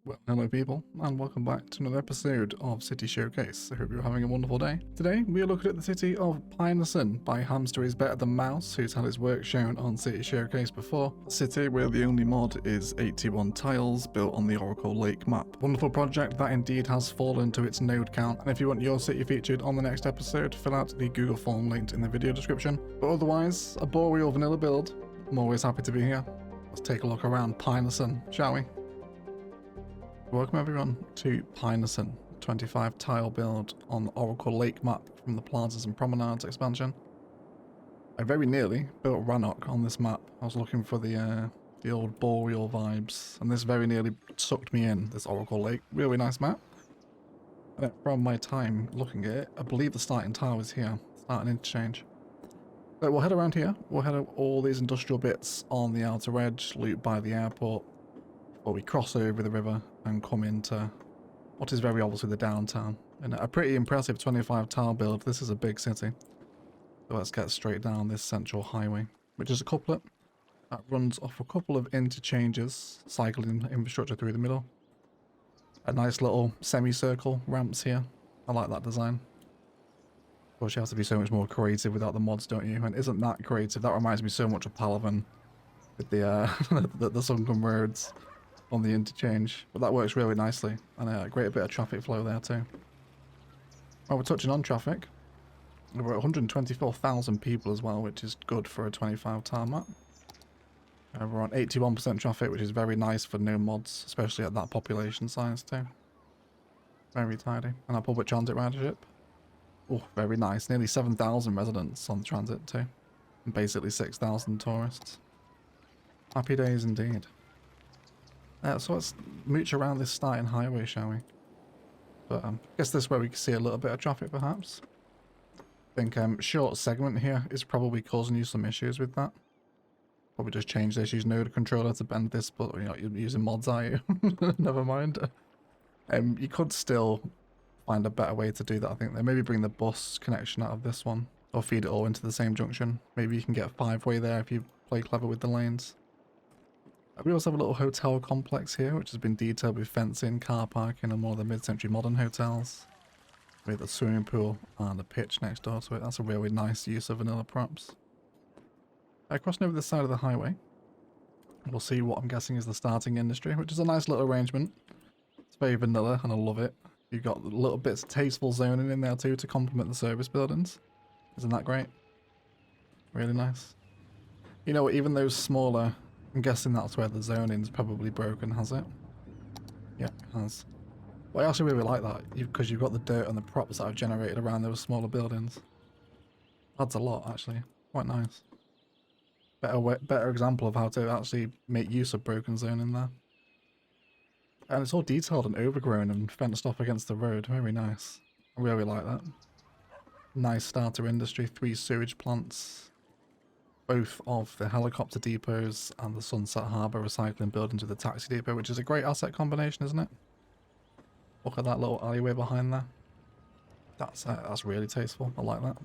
Well, hello people, and welcome back to another episode of City Showcase. I hope you're having a wonderful day. Today, we are looking at the city of Pinesen by Hamster is Better Than Mouse, who's had his work shown on City Showcase before. A city where the only mod is 81 tiles built on the Oracle Lake map. Wonderful project that indeed has fallen to its node count, and if you want your city featured on the next episode, fill out the Google form linked in the video description. But otherwise, a boreal vanilla build. I'm always happy to be here. Let's take a look around Pinesen, shall we? Welcome everyone to Pinesen, 25 tile build on the Oracle Lake map from the Plazas and Promenades expansion. I very nearly built Rannoch on this map. I was looking for the old boreal vibes, and this very nearly sucked me in, this Oracle Lake. Really nice map. And from my time looking at it, I believe the starting tile is here, starting interchange. So we'll head around here, we'll head all these industrial bits on the outer edge, loop by the airport, or we cross over the river and come into what is very obviously the downtown. And a pretty impressive 25 tile build. This is a big city. So let's get straight down this central highway, which is a couplet that runs off a couple of interchanges, cycling infrastructure through the middle. A nice little semicircle ramps here. I like that design. Of course, you have to be so much more creative without the mods, don't you? And isn't that creative? That reminds me so much of Palaven with the the sunken roads on the interchange, but that works really nicely, and a great bit of traffic flow there too. While we're touching on traffic, we're at 124,000 people as well, which is good for a 25 tile map. We're on 81% traffic, which is very nice for no mods, especially at that population size too. Very tidy. And our public transit ridership, oh, very nice. Nearly 7,000 residents on the transit too, and basically 6,000 tourists. Happy days indeed. So let's mooch around this starting highway, shall we? But I guess this is where we can see a little bit of traffic, perhaps. I think short segment here is probably causing you some issues with that. Probably just change this, use node controller to bend this, but you're using mods, are you? Never mind. You could still find a better way to do that, I think. Maybe bring the bus connection out of this one, or feed it all into the same junction. Maybe you can get 5-way there if you play clever with the lanes. We also have a little hotel complex here, which has been detailed with fencing, car parking, and one of the mid-century modern hotels, with a swimming pool and a pitch next door to it. That's a really nice use of vanilla props. Crossing over this side of the highway, we'll see what I'm guessing is the starting industry, which is a nice little arrangement. It's very vanilla, and I love it. You've got little bits of tasteful zoning in there too to complement the service buildings. Isn't that great? Really nice. You know, even those smaller, I'm guessing that's where the zoning's probably broken, has it? Yeah, it has. But I actually really like that, because you've got the dirt and the props that I've generated around those smaller buildings. Adds a lot, actually. Quite nice. Better example of how to actually make use of broken zoning there. And it's all detailed and overgrown and fenced off against the road. Very nice. I really like that. Nice starter industry, 3 sewage plants. Both of the helicopter depots and the Sunset Harbour recycling buildings with the taxi depot, which is a great asset combination, isn't it? Look at that little alleyway behind there. That's really tasteful. I like that.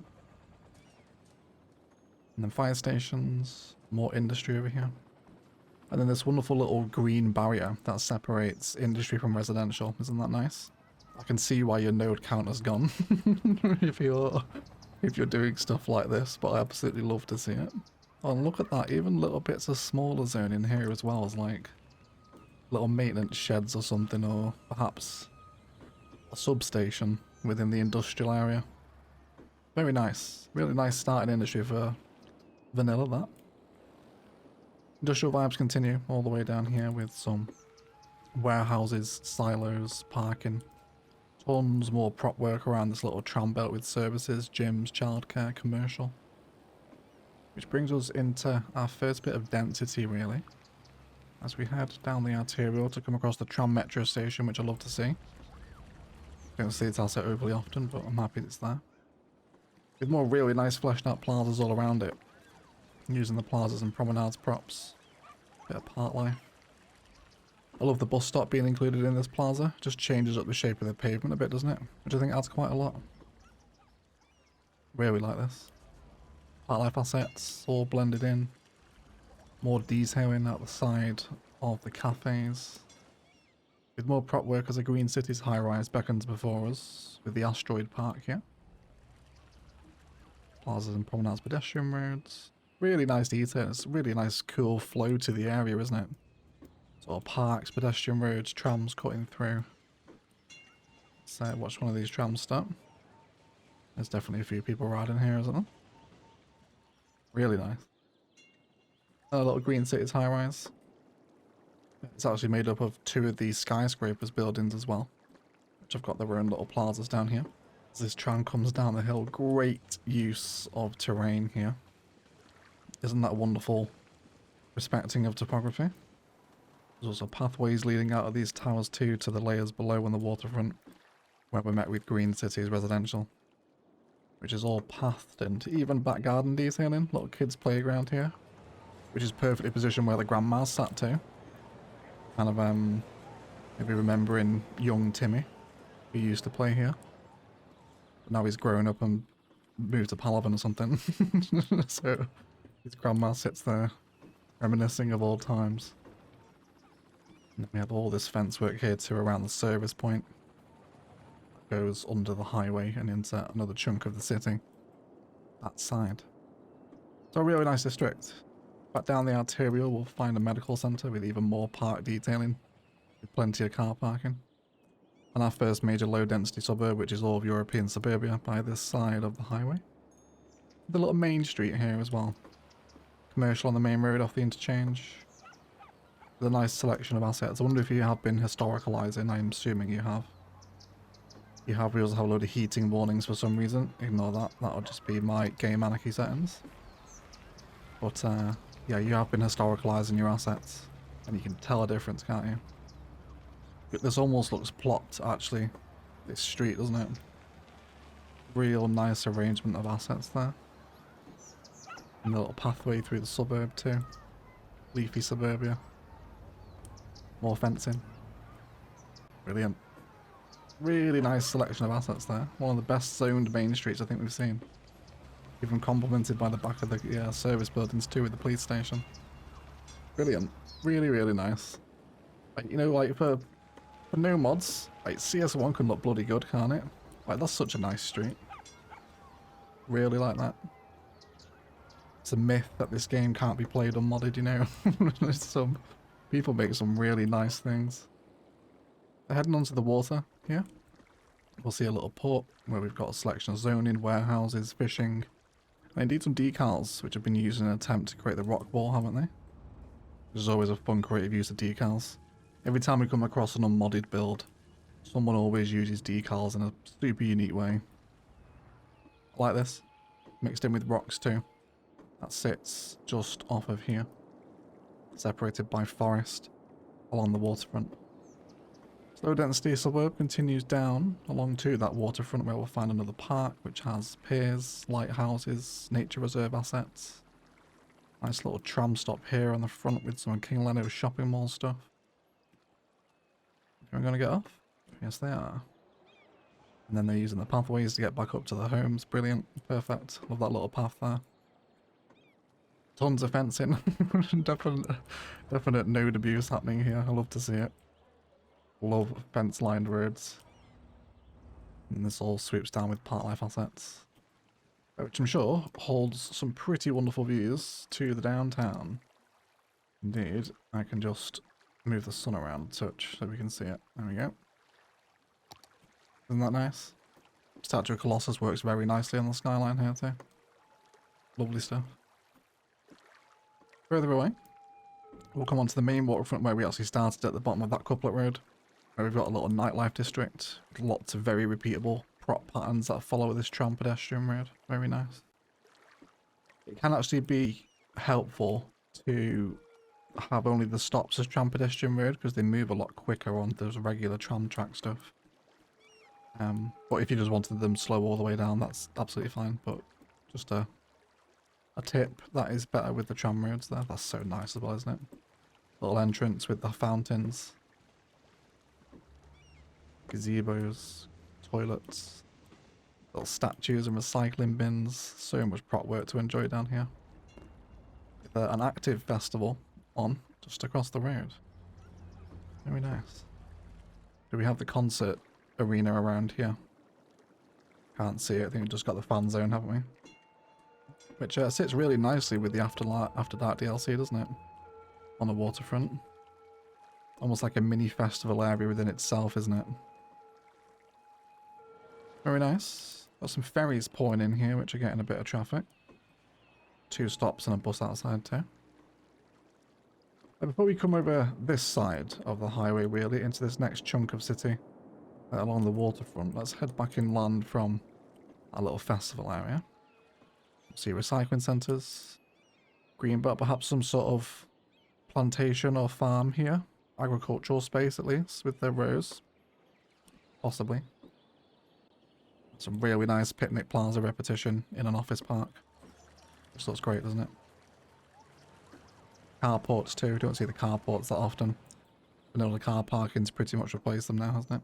And then fire stations, more industry over here. And then this wonderful little green barrier that separates industry from residential. Isn't that nice? I can see why your node count has gone if you're doing stuff like this, but I absolutely love to see it. Oh, and look at that, even little bits of smaller zone in here as well, as like little maintenance sheds or something, or perhaps a substation within the industrial area. Very nice. Really nice starting industry for vanilla, that. Industrial vibes continue all the way down here with some warehouses, silos, parking. Tons more prop work around this little tram belt with services, gyms, childcare, commercial. Which brings us into our first bit of density, really. As we head down the arterial to come across the tram metro station, which I love to see. Don't see it asset overly often, but I'm happy it's there. With more really nice fleshed out plazas all around it. Using the plazas and promenades props. Bit of park life. I love the bus stop being included in this plaza. Just changes up the shape of the pavement a bit, doesn't it? Which I think adds quite a lot. Really like this. Park life assets all blended in. More detailing out the side of the cafes. With more prop work as a Green City's high-rise beckons before us, with the Asteroid Park here. Plazas and promenades, pedestrian roads. Really nice details. Really nice, cool flow to the area, isn't it? Sort of parks, pedestrian roads, trams cutting through. So watch one of these trams stop. There's definitely a few people riding here, isn't there? Really nice. A little Green City's high-rise. It's actually made up of 2 of these skyscrapers buildings as well, which have got their own little plazas down here. As this tram comes down the hill, great use of terrain here. Isn't that wonderful? Respecting of topography. There's also pathways leading out of these towers too to the layers below on the waterfront, where we're met with Green City's residential, which is all pathed into even back garden detailing. Little kids' playground here, which is perfectly positioned where the grandma's sat too. Kind of maybe remembering young Timmy, who used to play here. But now he's grown up and moved to Palaven or something. So his grandma sits there reminiscing of old times. And then we have all this fence work here too around the service point. Goes under the highway and into another chunk of the city. That side. So a really nice district. Back down the arterial we'll find a medical centre with even more park detailing. With plenty of car parking. And our first major low density suburb, which is all of European suburbia by this side of the highway. The little main street here as well. Commercial on the main road off the interchange. With a nice selection of assets. I wonder if you have been historicalising. I'm assuming you have. We also have a load of heating warnings for some reason. Ignore that. That'll just be my game anarchy settings. But yeah, you have been historicalising your assets. And you can tell a difference, can't you? But this almost looks plopped, actually. This street, doesn't it? Real nice arrangement of assets there. And a little pathway through the suburb too. Leafy suburbia. More fencing. Brilliant. Really nice selection of assets there. One of the best zoned main streets I think we've seen. Even complemented by the back of the service buildings too with the police station. Brilliant. Really, really nice. Like, you know, like for no mods, like CS1 can look bloody good, can't it? Like, that's such a nice street. Really like that. It's a myth that this game can't be played unmodded, you know. Some people make some really nice things. We're heading onto the water here. We'll see a little port where we've got a selection of zoning, warehouses, fishing, and indeed some decals, which have been used in an attempt to create the rock wall, haven't they? Which is always a fun creative use of decals. Every time we come across an unmodded build, someone always uses decals in a super unique way. Like this, mixed in with rocks too. That sits just off of here, separated by forest along the waterfront. Low density suburb continues down along to that waterfront where we'll find another park which has piers, lighthouses, nature reserve assets. Nice little tram stop here on the front with some King Leno shopping mall stuff. Are we going to get off? Yes they are. And then they're using the pathways to get back up to the homes. Brilliant. Perfect. Love that little path there. Tons of fencing. Definite node abuse happening here. I love to see it. Love fence lined roads. And this all swoops down with park life assets, which I'm sure holds some pretty wonderful views to the downtown. Indeed, I can just move the sun around a touch so we can see it. There we go. Isn't that nice? Statue of Colossus works very nicely on the skyline here too. Lovely stuff. Further away, we'll come onto the main waterfront where we actually started at the bottom of that couplet road. Where we've got a little nightlife district with lots of very repeatable prop patterns that follow this tram pedestrian road. Very nice. It can actually be helpful to have only the stops as tram pedestrian road because they move a lot quicker on those regular tram track stuff. But if you just wanted them slow all the way down, that's absolutely fine. But just a tip, that is better with the tram roads there. That's so nice as well, isn't it? Little entrance with the fountains. Gazebos, toilets, little statues and recycling bins. So much prop work to enjoy down here. With an active festival on just across the road. Very nice. Do we have the concert arena around here? Can't see it. I think we've just got the fan zone, haven't we? Which sits really nicely with the After Dark DLC, doesn't it? On the waterfront. Almost like a mini festival area within itself, isn't it? Very nice. Got some ferries pouring in here, which are getting a bit of traffic. 2 stops and a bus outside too. Before we come over this side of the highway, really, into this next chunk of city along the waterfront, let's head back inland from our little festival area. See recycling centres, green belt, perhaps some sort of plantation or farm here. Agricultural space at least, with the rows. Possibly. Some really nice picnic plaza repetition in an office park. Which looks great, doesn't it? Carports too, don't see the carports that often. Vanilla car parking's pretty much replaced them now, hasn't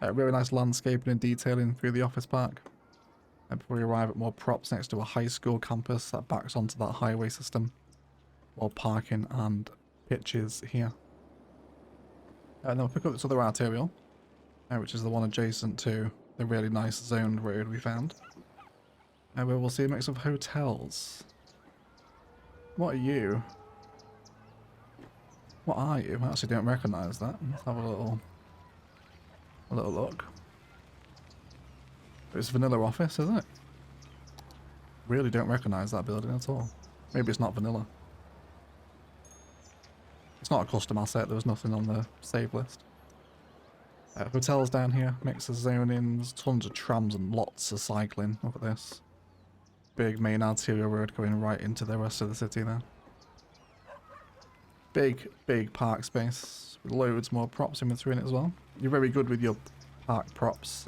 it? Really nice landscaping and detailing through the office park. And before we arrive at more props next to a high school campus that backs onto that highway system. More parking and pitches here. And then we'll pick up this other arterial, which is the one adjacent to the really nice zoned road we found. And where we'll see a mix of hotels. What are you? What are you? I actually don't recognise that. Let's have a little look. It's Vanilla Office, isn't it? Really don't recognise that building at all. Maybe it's not Vanilla. It's not a custom asset, there was nothing on the save list. Hotels down here, mix of zonings, tons of trams and lots of cycling. Look at this. Big main arterial road going right into the rest of the city there. Big park space with loads more props in between it as well. You're very good with your park props.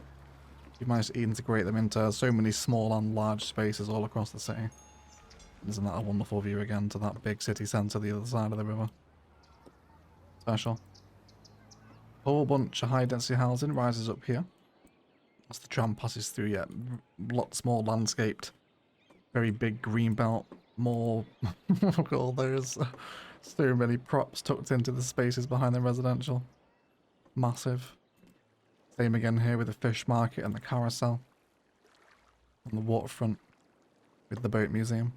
You've managed to integrate them into so many small and large spaces all across the city. Isn't that a wonderful view again to that big city centre the other side of the river? Special. A whole bunch of high density housing rises up here. As the tram passes through, yeah, lots more landscaped. Very big green belt, more, look at all those, so many props tucked into the spaces behind the residential. Massive. Same again here with the fish market and the carousel. On the waterfront with the boat museum.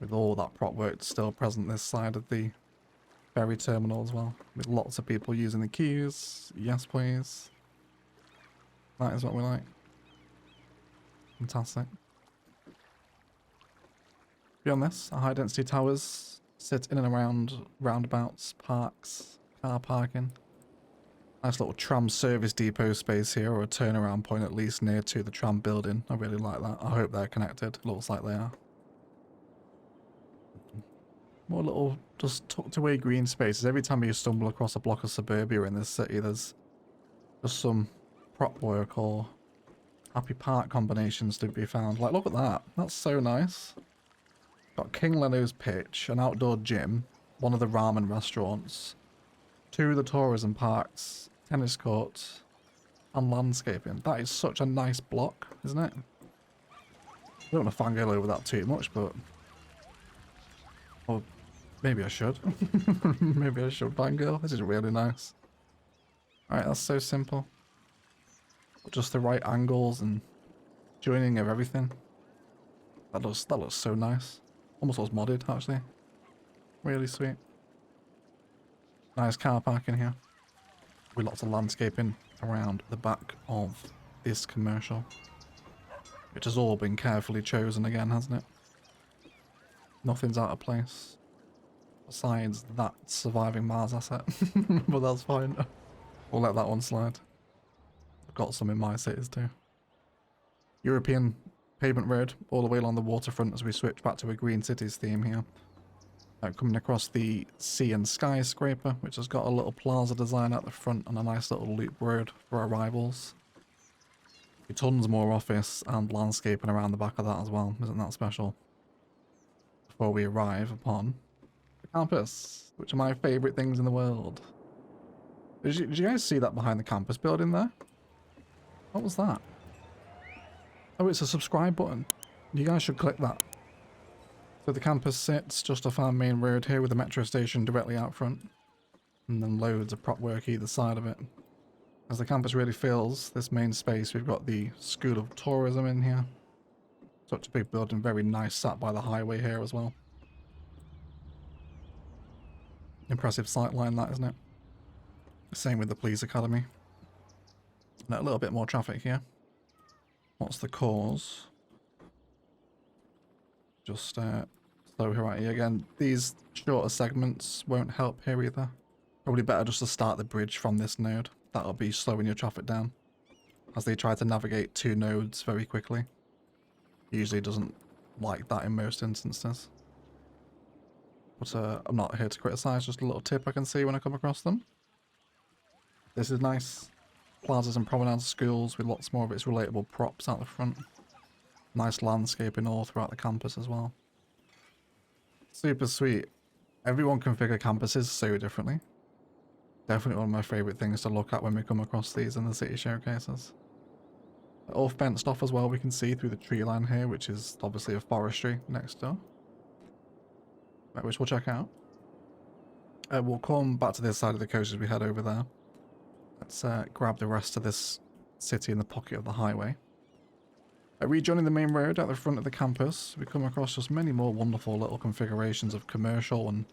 With all that prop work still present this side of the ferry terminal as well. With lots of people using the queues. Yes please. That is what we like. Fantastic. Beyond this, our high density towers sit in and around roundabouts, parks, car parking. Nice little tram service depot space here, or a turnaround point at least near to the tram building. I really like that. I hope they're connected. Looks like they are. More little just tucked away green spaces. Every time you stumble across a block of suburbia in this city, there's just some prop work or happy park combinations to be found. Like, look at that. That's so nice. Got King Leno's pitch, an outdoor gym, one of the ramen restaurants, 2 of the tourism parks, tennis courts, and landscaping. That is such a nice block, isn't it? I don't want to fangirl over that too much, but... Or maybe I should. Maybe I should fangirl. This is really nice. Alright, that's so simple. Just the right angles and joining of everything. That looks so nice. Almost looks modded, actually. Really sweet. Nice car park in here. With lots of landscaping around the back of this commercial. Which has all been carefully chosen again, hasn't it? Nothing's out of place. Besides that surviving Mars asset. But that's fine. We'll let that one slide. I've got some in my cities too. European pavement road all the way along the waterfront as we switch back to a Green Cities theme here. Coming across the sea and skyscraper, which has got a little plaza design at the front and a nice little loop road for arrivals. Tons more office and landscaping around the back of that as well. Isn't that special? Before we arrive upon the campus, which are my favourite things in the world. Did you guys see that behind the campus building there? What was that? Oh, it's a subscribe button. You guys should click that. So the campus sits just off our main road here with the metro station directly out front. And then loads of prop work either side of it. As the campus really fills this main space, we've got the School of Tourism in here. Such a big building, very nice, sat by the highway here as well. Impressive sightline that, isn't it? Same with the Police Academy. And a little bit more traffic here. What's the cause? Just slow here right here again. These shorter segments won't help here either. Probably better just to start the bridge from this node. That'll be slowing your traffic down. As they try to navigate two nodes very quickly. Usually doesn't like that in most instances. But I'm not here to criticize, just a little tip I can see when I come across them. This is nice. Plazas and promenade schools with lots more of its relatable props out the front. Nice landscaping all throughout the campus as well. Super sweet. Everyone configure campuses so differently. Definitely one of my favourite things to look at when we come across these in the city showcases. All fenced off as well, we can see through the tree line here, which is obviously a forestry next door. Right, which we'll check out. We'll come back to this side of the coast as we head over there. Let's grab the rest of this city in the pocket of the highway. Rejoining the main road at the front of the campus, we come across just many more wonderful little configurations of commercial and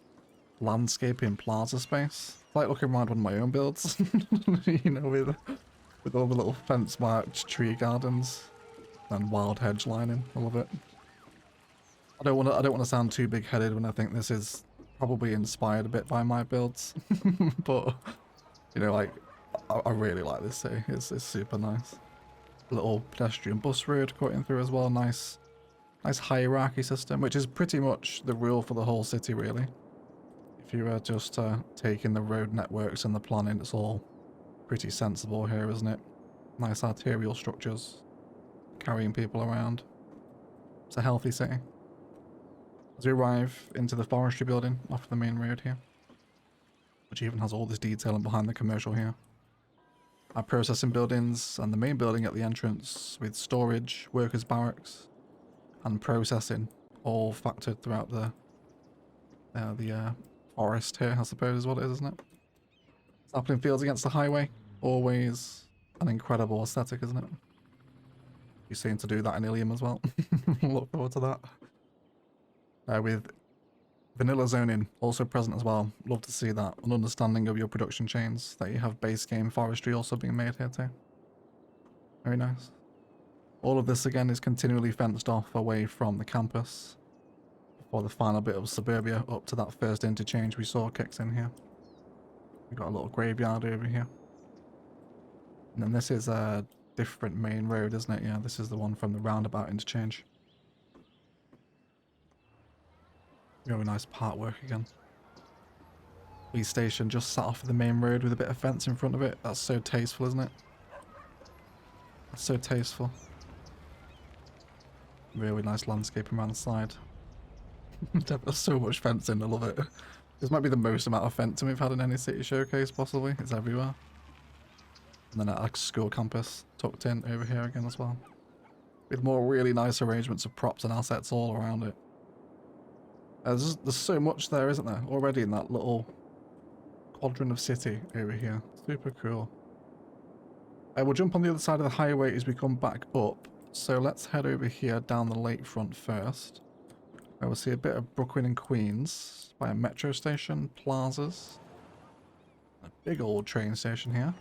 landscaping plaza space. It's like looking around one of my own builds, you know, with all the little fence marked tree gardens and wild hedge lining. I love it. I don't want to sound too big-headed when I think this is probably inspired a bit by my builds, but you know, like I really like this city. It's super nice. Little pedestrian bus road cutting through as well. Nice hierarchy system, which is pretty much the rule for the whole city, really. If you were just taking the road networks and the planning, it's all pretty sensible here, isn't it? Nice arterial structures, carrying people around. It's a healthy city. As we arrive into the forestry building off the main road here, which even has all this detailing behind the commercial here. Our processing buildings and the main building at the entrance with storage, workers' barracks, and processing all factored throughout the forest here, I suppose is what it is, isn't it? Sapling fields against the highway, always an incredible aesthetic, isn't it? You're seeing to do that in Ilium as well. Look forward to that. With vanilla zoning also present as well. Love to see that. An understanding of your production chains, that you have base game forestry also being made here too. Very nice. All of this again is continually fenced off away from the campus before the final bit of suburbia up to that first interchange we saw kicks in here. We've got a little graveyard over here. And then this is a different main road, isn't it? Yeah, this is the one from the roundabout interchange. Very nice part work again. Police station just sat off of the main road with a bit of fence in front of it. That's so tasteful, isn't it? That's so tasteful. Really nice landscaping around the side. There's so much fencing, I love it. This might be the most amount of fencing we've had in any city showcase, possibly. It's everywhere. And then at our school campus, tucked in over here again as well. With more really nice arrangements of props and assets all around it. There's so much there, isn't there? Already in that little quadrant of city over here. Super cool. We'll jump on the other side of the highway as we come back up. So let's head over here down the lakefront first. We'll see a bit of Brooklyn and Queens by a metro station, plazas. A big old train station here.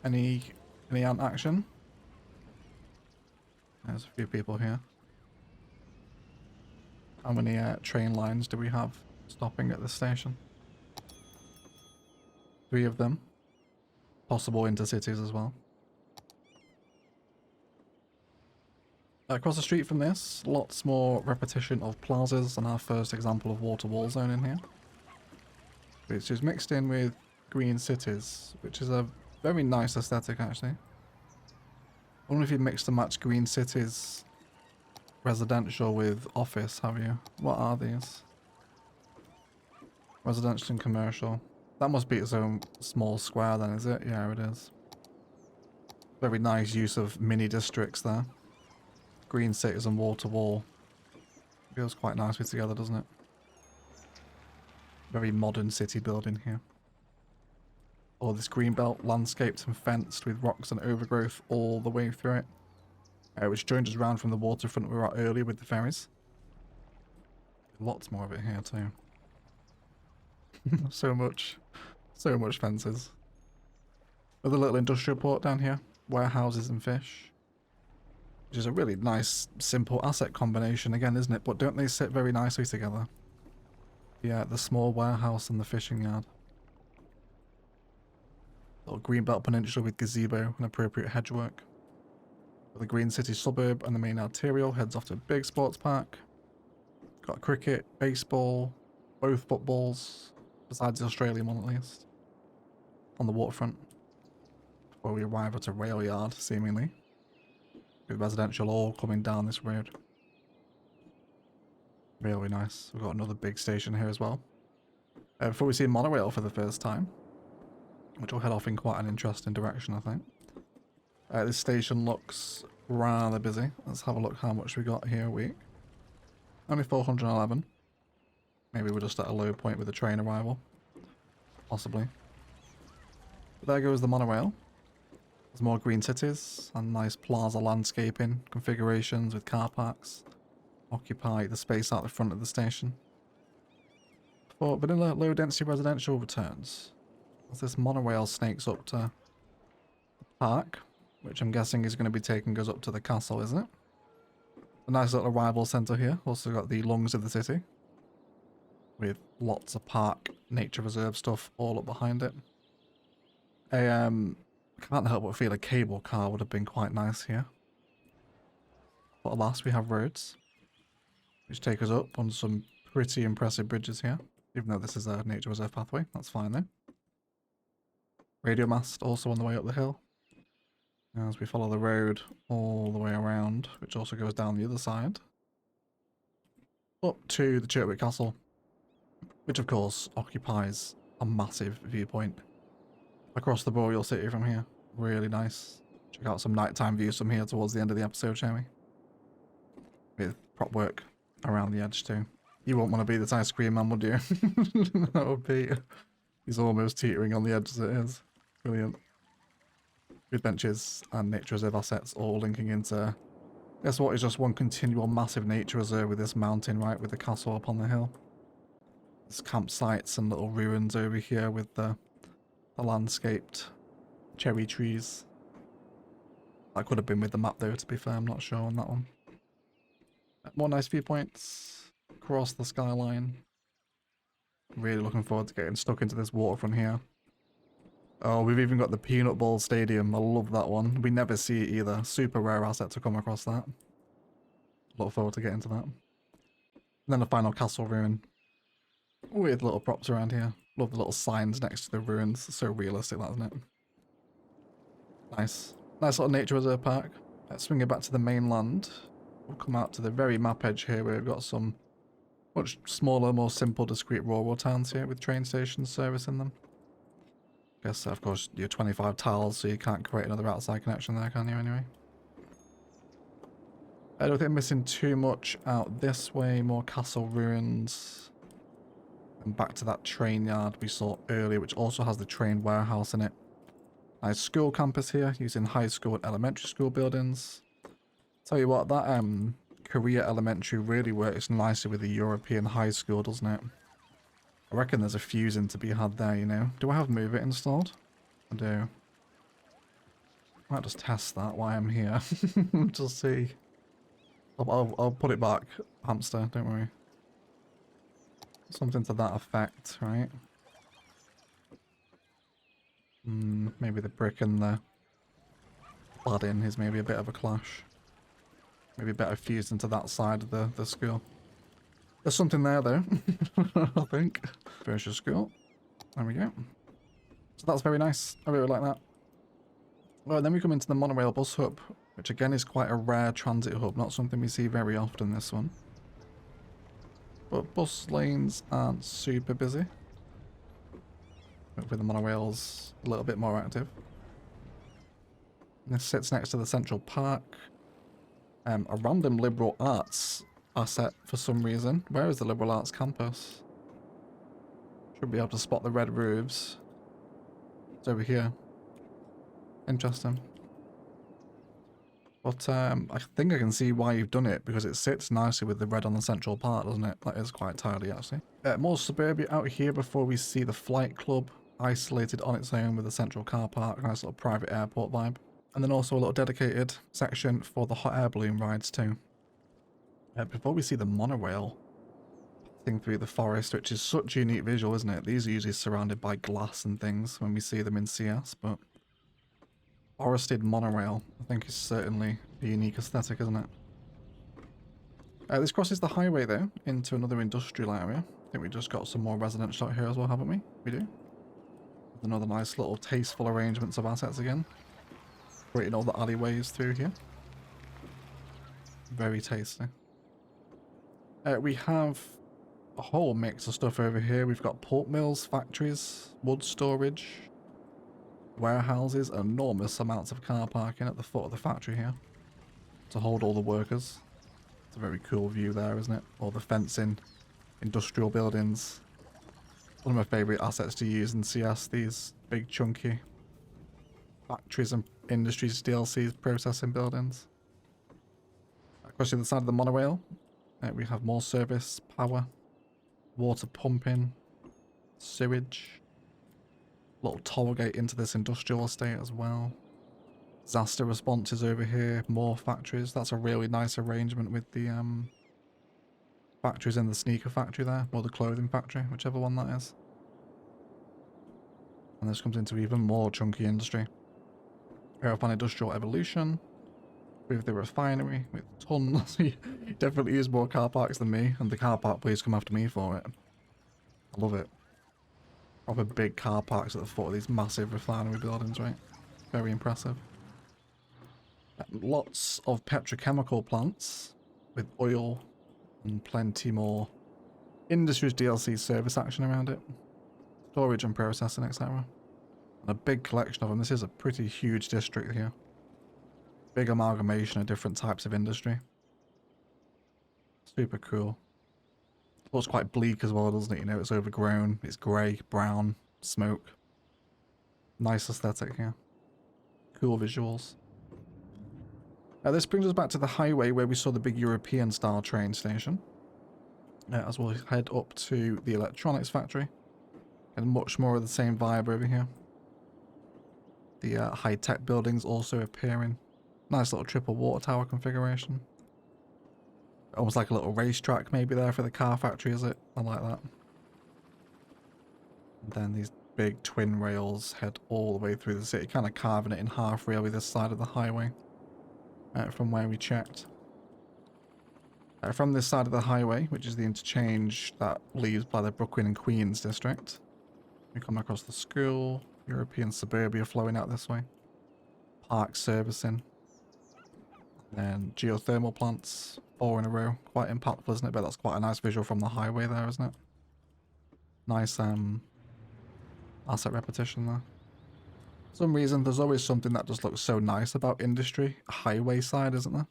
Any ant action? There's a few people here. How many train lines do we have stopping at this station? 3 of them. Possible intercities as well. Across the street from this, lots more repetition of plazas and our first example of water-wall zone in here. Which is mixed in with green cities, which is a very nice aesthetic actually. I wonder if you mix and match green cities residential with office, have you? What are these? Residential and commercial. That must be its own small square then, is it? Yeah, it is. Very nice use of mini districts there. Green cities and wall to wall. Feels quite nicely together, doesn't it? Very modern city building here. All this greenbelt landscaped and fenced with rocks and overgrowth all the way through it. Which joined us round from the waterfront we were at earlier with the ferries. Lots more of it here too. so much fences. Another little industrial port down here. Warehouses and fish. Which is a really nice, simple asset combination again, isn't it? But don't they sit very nicely together? Yeah, the small warehouse and the fishing yard. Little greenbelt peninsula with gazebo and appropriate hedgework. The green city suburb and the main arterial heads off to a big sports park. Got cricket, baseball, both footballs, besides the Australian one at least. On the waterfront. Before we arrive at a rail yard, seemingly. With residential all coming down this road. Really nice. We've got another big station here as well. Before we see a monorail for the first time. Which will head off in quite an interesting direction, I think. This station looks rather busy. Let's have a look how much we got here a week. Only 411. Maybe we're just at a low point with the train arrival. Possibly. But there goes the monorail. There's more green cities and nice plaza landscaping configurations with car parks. Occupy the space out the front of the station. For vanilla low density residential returns. As this monorail snakes up to the park, which I'm guessing is going to be taking us up to the castle, isn't it? A nice little arrival centre here. Also got the lungs of the city. With lots of park, nature reserve stuff all up behind it. I can't help but feel a cable car would have been quite nice here. But alas, we have roads. Which take us up on some pretty impressive bridges here. Even though this is a nature reserve pathway. That's fine though. Radio mast also on the way up the hill. As we follow the road all the way around, which also goes down the other side. Up to the Chirtwick Castle. Which of course occupies a massive viewpoint. Across the Boreal City from here. Really nice. Check out some nighttime views from here towards the end of the episode, shall we? With prop work around the edge too. You won't want to be this ice cream man, would you? That would be... He's almost teetering on the edge as it is. Brilliant. With benches and nature reserve assets all linking into... Guess what is just one continual massive nature reserve with this mountain right with the castle up on the hill. There's campsites and little ruins over here with the landscaped cherry trees. That could have been with the map though, to be fair, I'm not sure on that one. More nice viewpoints across the skyline. Really looking forward to getting stuck into this waterfront here. Oh, we've even got the Peanut Ball Stadium. I love that one. We never see it either. Super rare asset to come across that. Look forward to getting to that. And then the final castle ruin. Weird little props around here. Love the little signs next to the ruins. So realistic, that isn't it? Nice. Nice little nature reserve park. Let's swing it back to the mainland. We'll come out to the very map edge here where we've got some much smaller, more simple, discrete rural towns here with train stations servicing them. Guess, of course, you're 25 tiles, so you can't create another outside connection there, can you, anyway? I don't think I'm missing too much out this way. More castle ruins. And back to that train yard we saw earlier, which also has the train warehouse in it. Nice school campus here, using high school and elementary school buildings. Tell you what, that Korea Elementary really works nicely with the European high school, doesn't it? I reckon there's a fusing to be had there, you know. Do I have Move It installed? I do. I might just test that while I'm here. Just see. I'll put it back, hamster, don't worry. Something to that effect, right? Maybe the brick and the cladding is maybe a bit of a clash. Maybe better fused into that side of the school. There's something there though, I think. Virtual school. There we go. So that's very nice. I really like that. Well, then we come into the monorail bus hub, which again is quite a rare transit hub, not something we see very often, this one. But bus lanes aren't super busy. Hopefully the monorail's a little bit more active. And this sits next to the Central Park. A random liberal arts asset for some reason. Where is the liberal arts campus? Should be able to spot the red roofs. It's over here. Interesting. But I think I can see why you've done it, because it sits nicely with the red on the central part, doesn't it? That is quite tidy, actually. More suburbia out here before we see the flight club, isolated on its own with a central car park, nice little private airport vibe. And then also a little dedicated section for the hot air balloon rides too. Before we see the monorail thing through the forest, which is such a unique visual, isn't it? These are usually surrounded by glass and things when we see them in CS, but forested monorail, I think, is certainly a unique aesthetic, isn't it? This crosses the highway though into another industrial area. I think we just got some more residential out here as well, haven't we? We do. With another nice little tasteful arrangements of assets again. Creating all the alleyways through here. Very tasty. We have a whole mix of stuff over here. We've got pulp mills, factories, wood storage, warehouses, enormous amounts of car parking at the foot of the factory here to hold all the workers. It's a very cool view there, isn't it? All the fencing, industrial buildings. One of my favourite assets to use in CS, these big chunky factories and industries, DLCs, processing buildings. Across the other side of the monorail, we have more service, power, water pumping, sewage. Little toll gate into this industrial estate as well. Disaster responses over here, more factories. That's a really nice arrangement with the factories in the sneaker factory there, or the clothing factory, whichever one that is. And this comes into even more chunky industry. We have an industrial evolution with the refinery, with tons. You definitely use more car parks than me, and the car park please come after me for it. I love it. Proper big car parks at the foot of these massive refinery buildings, right? Very impressive. Lots of petrochemical plants with oil and plenty more industries DLC service action around it. Storage and processing, etc. And a big collection of them. This is a pretty huge district here. Big amalgamation of different types of industry. Super cool. Looks quite bleak as well, doesn't it? You know, it's overgrown, it's grey, brown, smoke. Nice aesthetic here. Cool visuals. This brings us back to the highway where we saw the big European style train station. As we'll head up to the electronics factory. And much more of the same vibe over here. The high-tech buildings also appearing. Nice little triple water tower configuration. Almost like a little racetrack maybe there for the car factory, is it? I like that. And then these big twin rails head all the way through the city, kind of carving it in half really this side of the highway. From where we checked. From this side of the highway, which is the interchange that leaves by the Brooklyn and Queens district, we come across the school, European suburbia flowing out this way, park servicing, and geothermal plants, 4 in a row. Quite impactful, isn't it? But that's quite a nice visual from the highway there, isn't it? Nice asset repetition there. For some reason, there's always something that just looks so nice about industry, highway side, isn't there?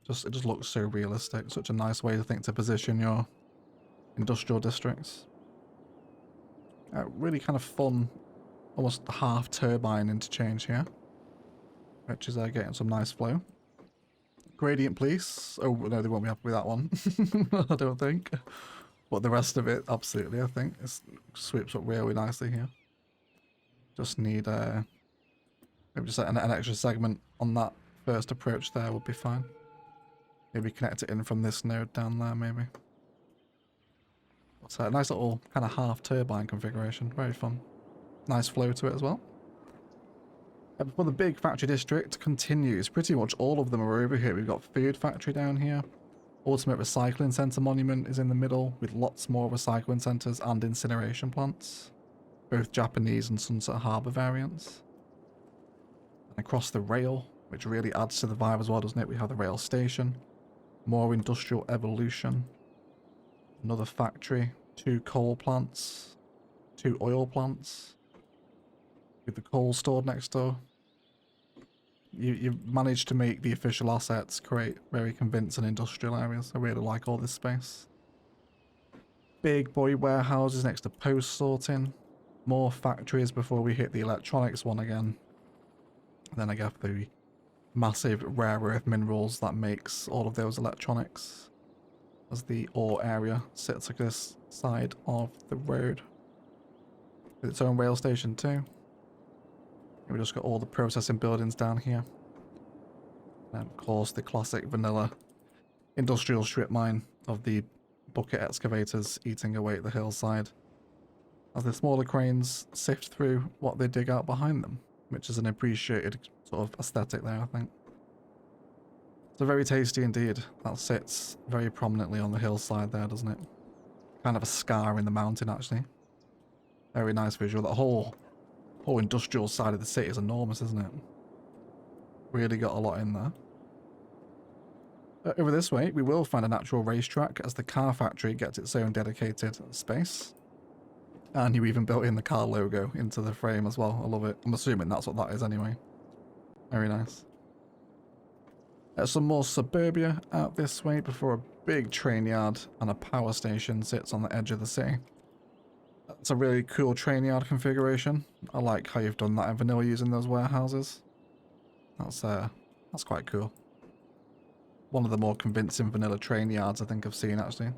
It just looks so realistic. Such a nice way to position your industrial districts. Really kind of fun, almost half turbine interchange here, which is getting some nice flow. Gradient police. Oh no, they won't be happy with that one. I don't think. But the rest of it, absolutely, I think. It sweeps up really nicely here. Just need maybe just an extra segment on that first approach there would be fine. Maybe connect it in from this node down there, maybe. So a nice little kind of half turbine configuration. Very fun. Nice flow to it as well. Before the big factory district continues, pretty much all of them are over here. We've got food factory down here. Ultimate Recycling Centre monument is in the middle with lots more recycling centres and incineration plants. Both Japanese and Sunset Harbour variants. And across the rail, which really adds to the vibe as well, doesn't it? We have the rail station. More industrial evolution. Another factory. 2 coal plants. 2 oil plants. With the coal stored next door. You've managed to make the official assets create very convincing industrial areas. I really like all this space. big boy warehouses next to post sorting. More factories before we hit the electronics one again. And then I guess the massive rare earth minerals that makes all of those electronics. As the ore area sits like this side of the road. With its own rail station too. And we just got all the processing buildings down here. And of course the classic vanilla industrial strip mine of the bucket excavators eating away at the hillside. As the smaller cranes sift through what they dig out behind them. Which is an appreciated sort of aesthetic there, I think. So very tasty indeed. That sits very prominently on the hillside there, doesn't it? Kind of a scar in the mountain, actually. Very nice visual. That whole industrial side of the city is enormous, isn't it? Really got a lot in there. Over this way, we will find an actual racetrack as the car factory gets its own dedicated space. And you even built in the car logo into the frame as well. I love it. I'm assuming that's what that is anyway. Very nice. Some more suburbia out this way before a big train yard and a power station sits on the edge of the city. That's a really cool train yard configuration. I like how you've done that in vanilla using those warehouses. That's quite cool. One of the more convincing vanilla train yards I think I've seen actually.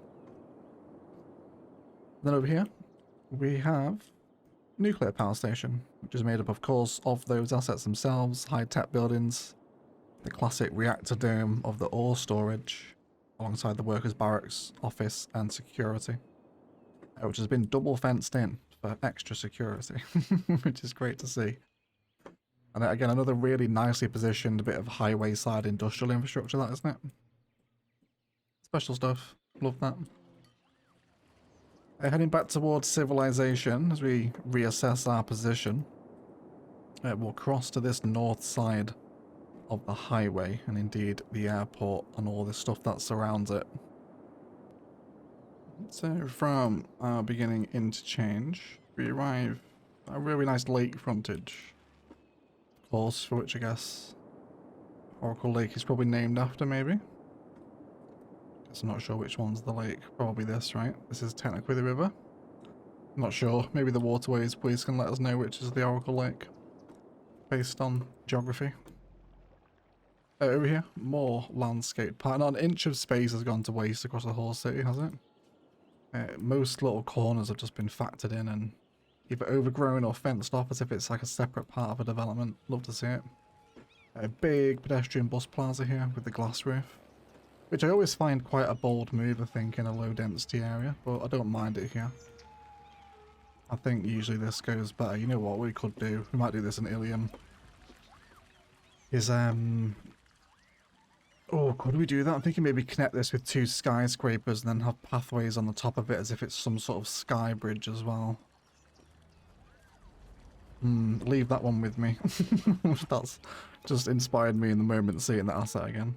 Then over here we have nuclear power station, which is made up of course of those assets themselves, high-tech buildings, the classic reactor dome of the ore storage, alongside the workers' barracks, office and security, which has been double fenced in for extra security, which is great to see. And again, another really nicely positioned bit of highway side industrial infrastructure, that isn't it? Special stuff, love that. Heading back towards civilization as we reassess our position. We'll cross to this north side of the highway and indeed the airport and all the stuff that surrounds it. So from our beginning interchange, we arrive at a really nice lake frontage. Of course, for which I guess Oracle Lake is probably named after, maybe. I'm not sure which one's the lake. Probably this, right? This is technically the river. I'm not sure. Maybe the waterways police can let us know which is the Oracle Lake. Based on geography. Over here, more landscape part. Not an inch of space has gone to waste across the whole city, has it? Most little corners have just been factored in and either overgrown or fenced off as if it's like a separate part of a development. Love to see it. A big pedestrian bus plaza here with the glass roof. Which I always find quite a bold move, I think, in a low density area, but I don't mind it here. I think usually this goes better. You know what we could do? We might do this in Ilium. Oh, could we do that? I'm thinking maybe connect this with 2 skyscrapers and then have pathways on the top of it as if it's some sort of sky bridge as well. Leave that one with me. That's just inspired me in the moment seeing that asset again.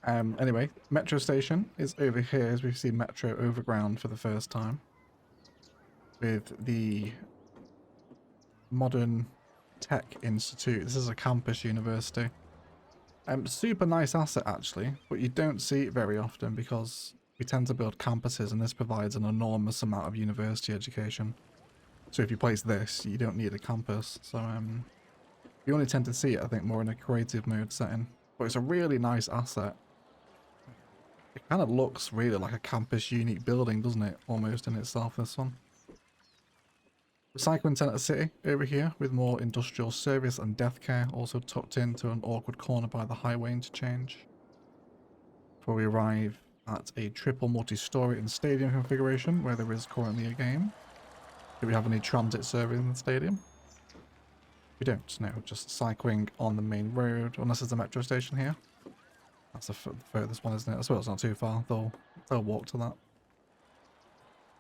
Anyway, metro station is over here as we see Metro Overground for the first time. With the Modern Tech Institute. This is a campus university. Super nice asset actually, but you don't see it very often because we tend to build campuses and this provides an enormous amount of university education. So if you place this, you don't need a campus. So you only tend to see it, I think, more in a creative mode setting. But it's a really nice asset. It kind of looks really like a campus unique building, doesn't it? Almost in itself, this one. Recycling Centre City over here with more industrial service and death care, also tucked into an awkward corner by the highway interchange. Before we arrive at a triple multi-story and stadium configuration where there is currently a game. Do we have any transit service in the stadium? We don't, no, just cycling on the main road, unless there's a metro station here. That's the furthest one, isn't it? I suppose it's not too far. They'll walk to that.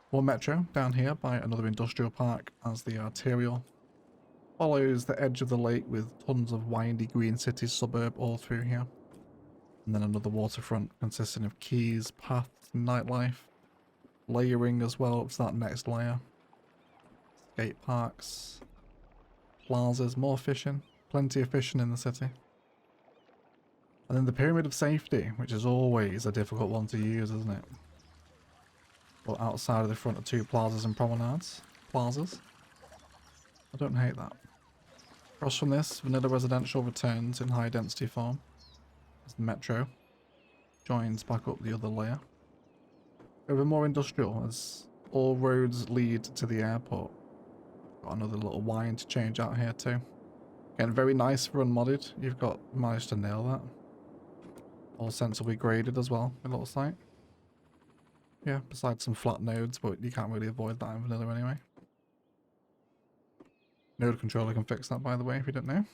One metro down here by another industrial park as the arterial follows the edge of the lake with tons of windy green city suburb all through here. And then another waterfront consisting of quays, paths, nightlife, layering as well up to that next layer. Skate parks, plazas, more fishing, plenty of fishing in the city. And then the pyramid of safety, which is always a difficult one to use, isn't it? Or outside of the front of two plazas and promenades. Plazas. I don't hate that. Across from this, vanilla residential returns in high density form. As the metro joins back up the other layer. Over more industrial as all roads lead to the airport. Got another little wine to change out here too. Again, very nice for unmodded. You've got managed to nail that. All sensibly graded as well, it looks like. Yeah, besides some flat nodes, but you can't really avoid that in vanilla anyway. Node controller can fix that, by the way, if you don't know.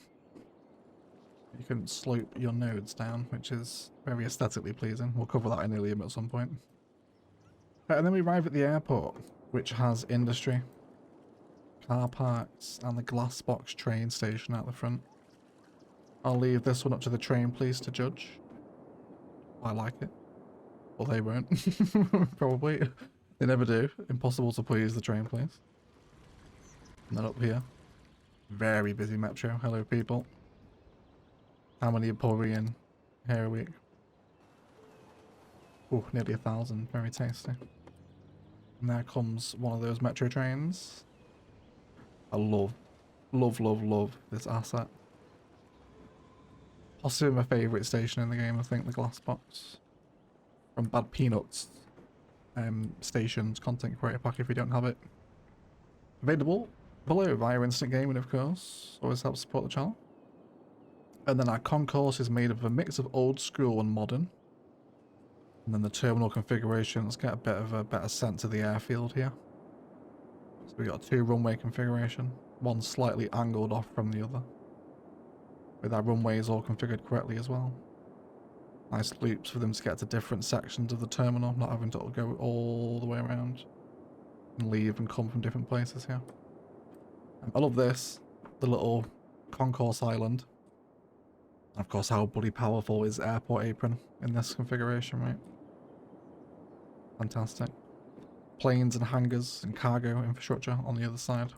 You can slope your nodes down, which is very aesthetically pleasing. We'll cover that in Ilium at some point. And then we arrive at the airport, which has industry, car parks, and the glass box train station out the front. I'll leave this one up to the train police to judge. I like it. Well, they won't. Probably. They never do. Impossible to please the train police. And then up here. Very busy metro. Hello, people. How many are probably in here a week? Oh, nearly 1,000. Very tasty. And there comes one of those metro trains. I love this asset. Possibly my favourite station in the game, I think, the glass box. From Bad Peanuts stations, content creator pack if you don't have it. Available below via instant gaming, of course. Always helps support the channel. And then our concourse is made of a mix of old school and modern. And then the terminal configurations get a bit of a better sense of the airfield here. So we got a 2-runway configuration, one slightly angled off from the other. With our runways all configured correctly as well. Nice loops for them to get to different sections of the terminal, not having to go all the way around. And leave and come from different places here. I love this, the little concourse island. Of course, how bloody powerful is airport apron in this configuration, right? Fantastic. Planes and hangars and cargo infrastructure on the other side.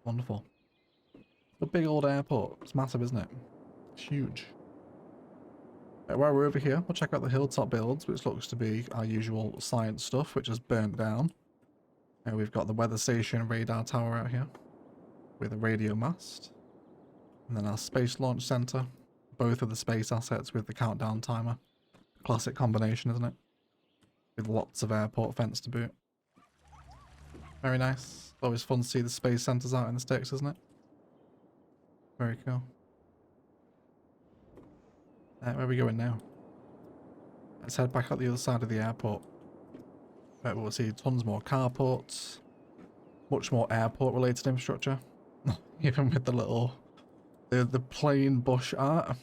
Wonderful. The big old airport. It's massive, isn't it? It's huge. While we're over here, we'll check out the hilltop builds, which looks to be our usual science stuff, which is burnt down. And we've got the weather station radar tower out here with a radio mast. And then our space launch center. Both of the space assets with the countdown timer. Classic combination, isn't it? With lots of airport fence to boot. Very nice. Always fun to see the space centers out in the sticks, isn't it? Very cool. Where are we going now? Let's head back out the other side of the airport. Where we'll see tons more carports. Much more airport related infrastructure. Even with the little... The plain bush art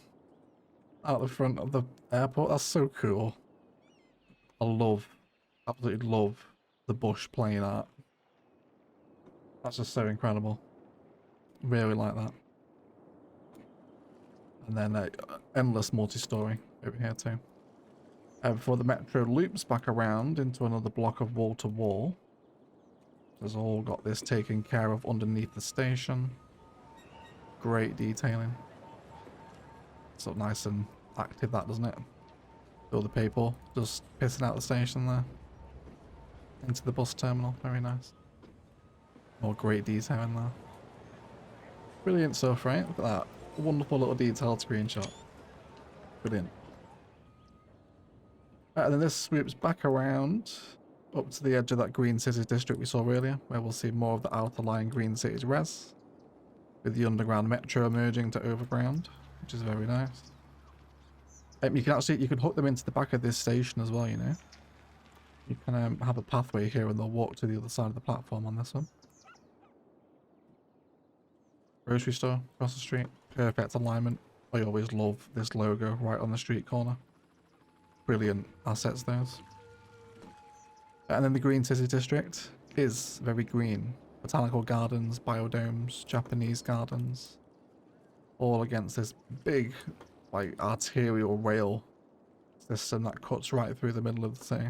out the front of the airport. That's so cool. I absolutely love the bush plain art. That's just so incredible. Really like that. And then endless multi-story over here too. Before the metro loops back around into another block of wall-to-wall. There's all got this taken care of underneath the station. Great detailing. So nice and active that, doesn't it? All the people just pissing out the station there. Into the bus terminal. Very nice. More great detail in there. Brilliant stuff, right? Look at that. Wonderful little detailed screenshot. Brilliant. And then this swoops back around up to the edge of that Green Cities district we saw earlier, where we'll see more of the outer line Green Cities res. With the underground metro emerging to overground, which is very nice. You can hook them into the back of this station as well, you know. You can have a pathway here and they'll walk to the other side of the platform on this one. Grocery store across the street. Perfect alignment. I always love this logo right on the street corner. Brilliant assets those. And then the Green City District is very green. Botanical gardens, biodomes, Japanese gardens. All against this big, like, arterial rail system that cuts right through the middle of the city.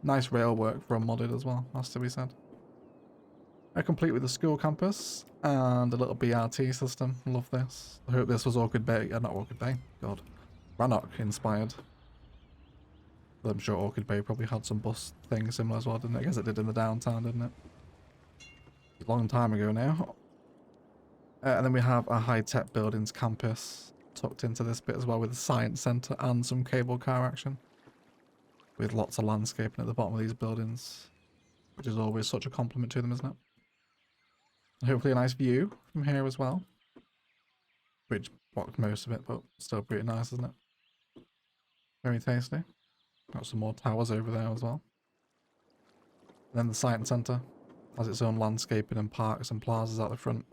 Nice rail work for unmodded as well, has to be said. Complete with the school campus and a little BRT system. Love this. I hope this was Orchid Bay. Not Orchid Bay. God. Rannoch inspired. I'm sure Orchid Bay probably had some bus thing similar as well, didn't it? I guess it did in the downtown, didn't it? A long time ago now. And then we have a high-tech buildings campus tucked into this bit as well, with a science centre and some cable car action. With lots of landscaping at the bottom of these buildings, which is always such a compliment to them, isn't it? And hopefully a nice view from here as well. Which blocked most of it, but still pretty nice, isn't it? Very tasty. Got some more towers over there as well. And then the science centre has its own landscaping and parks and plazas out the front.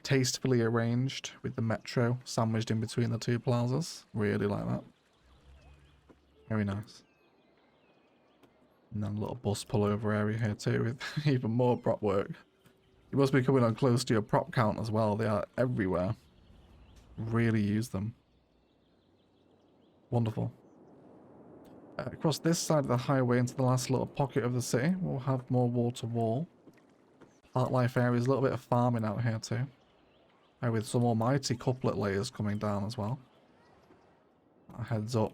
Tastefully arranged with the metro sandwiched in between the two plazas. Really like that. Very nice. And then a little bus pullover area here too with even more prop work. You must be coming on close to your prop count as well. They are everywhere. Really use them. Wonderful. Across this side of the highway into the last little pocket of the city, we'll have more wall-to-wall. Park life areas, a little bit of farming out here too. With some almighty couplet layers coming down as well. That heads up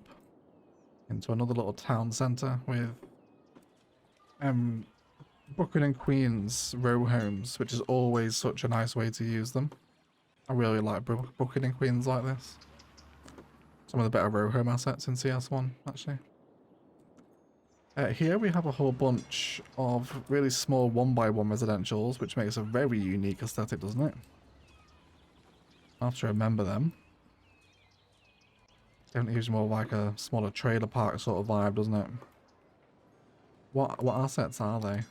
into another little town centre with Brooklyn and Queens row homes, which is always such a nice way to use them. I really like Brooklyn and Queens like this. Some of the better row home assets in CS1, actually. Here we have a whole bunch of really small 1x1 residentials, which makes a very unique aesthetic, doesn't it? I have to remember them. Definitely gives more like a smaller trailer park sort of vibe, doesn't it? What assets are they?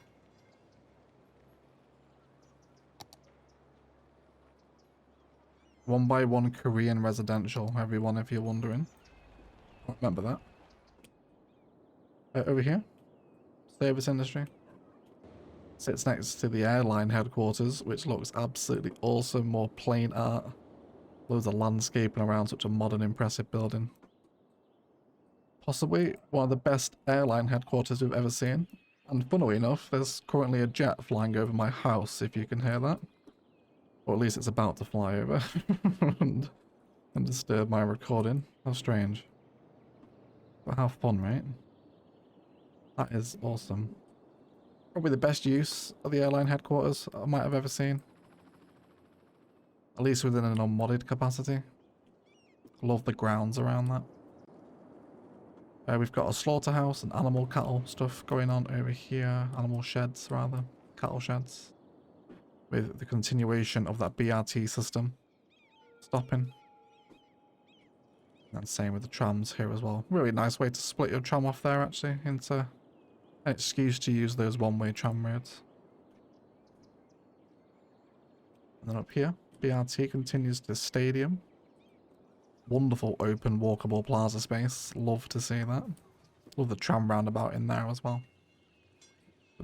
One by one Korean residential, everyone, if you're wondering. Remember that. Over here, service industry. Sits next to the airline headquarters, which looks absolutely awesome. More plain art. Loads of landscaping around such a modern, impressive building. Possibly one of the best airline headquarters we've ever seen. And funnily enough, there's currently a jet flying over my house, if you can hear that. Or at least it's about to fly over and disturb my recording. How strange. But how fun, right? That is awesome. Probably the best use of the airline headquarters I might have ever seen. At least within an unmodded capacity. Love the grounds around that. We've got a slaughterhouse and animal cattle stuff going on over here. Animal sheds, rather. Cattle sheds. With the continuation of that BRT system. Stopping. And same with the trams here as well. Really nice way to split your tram off there, actually, into an excuse to use those one-way tram roads. And then up here, BRT continues to the stadium. Wonderful open walkable plaza space. Love to see that. Love the tram roundabout in there as well.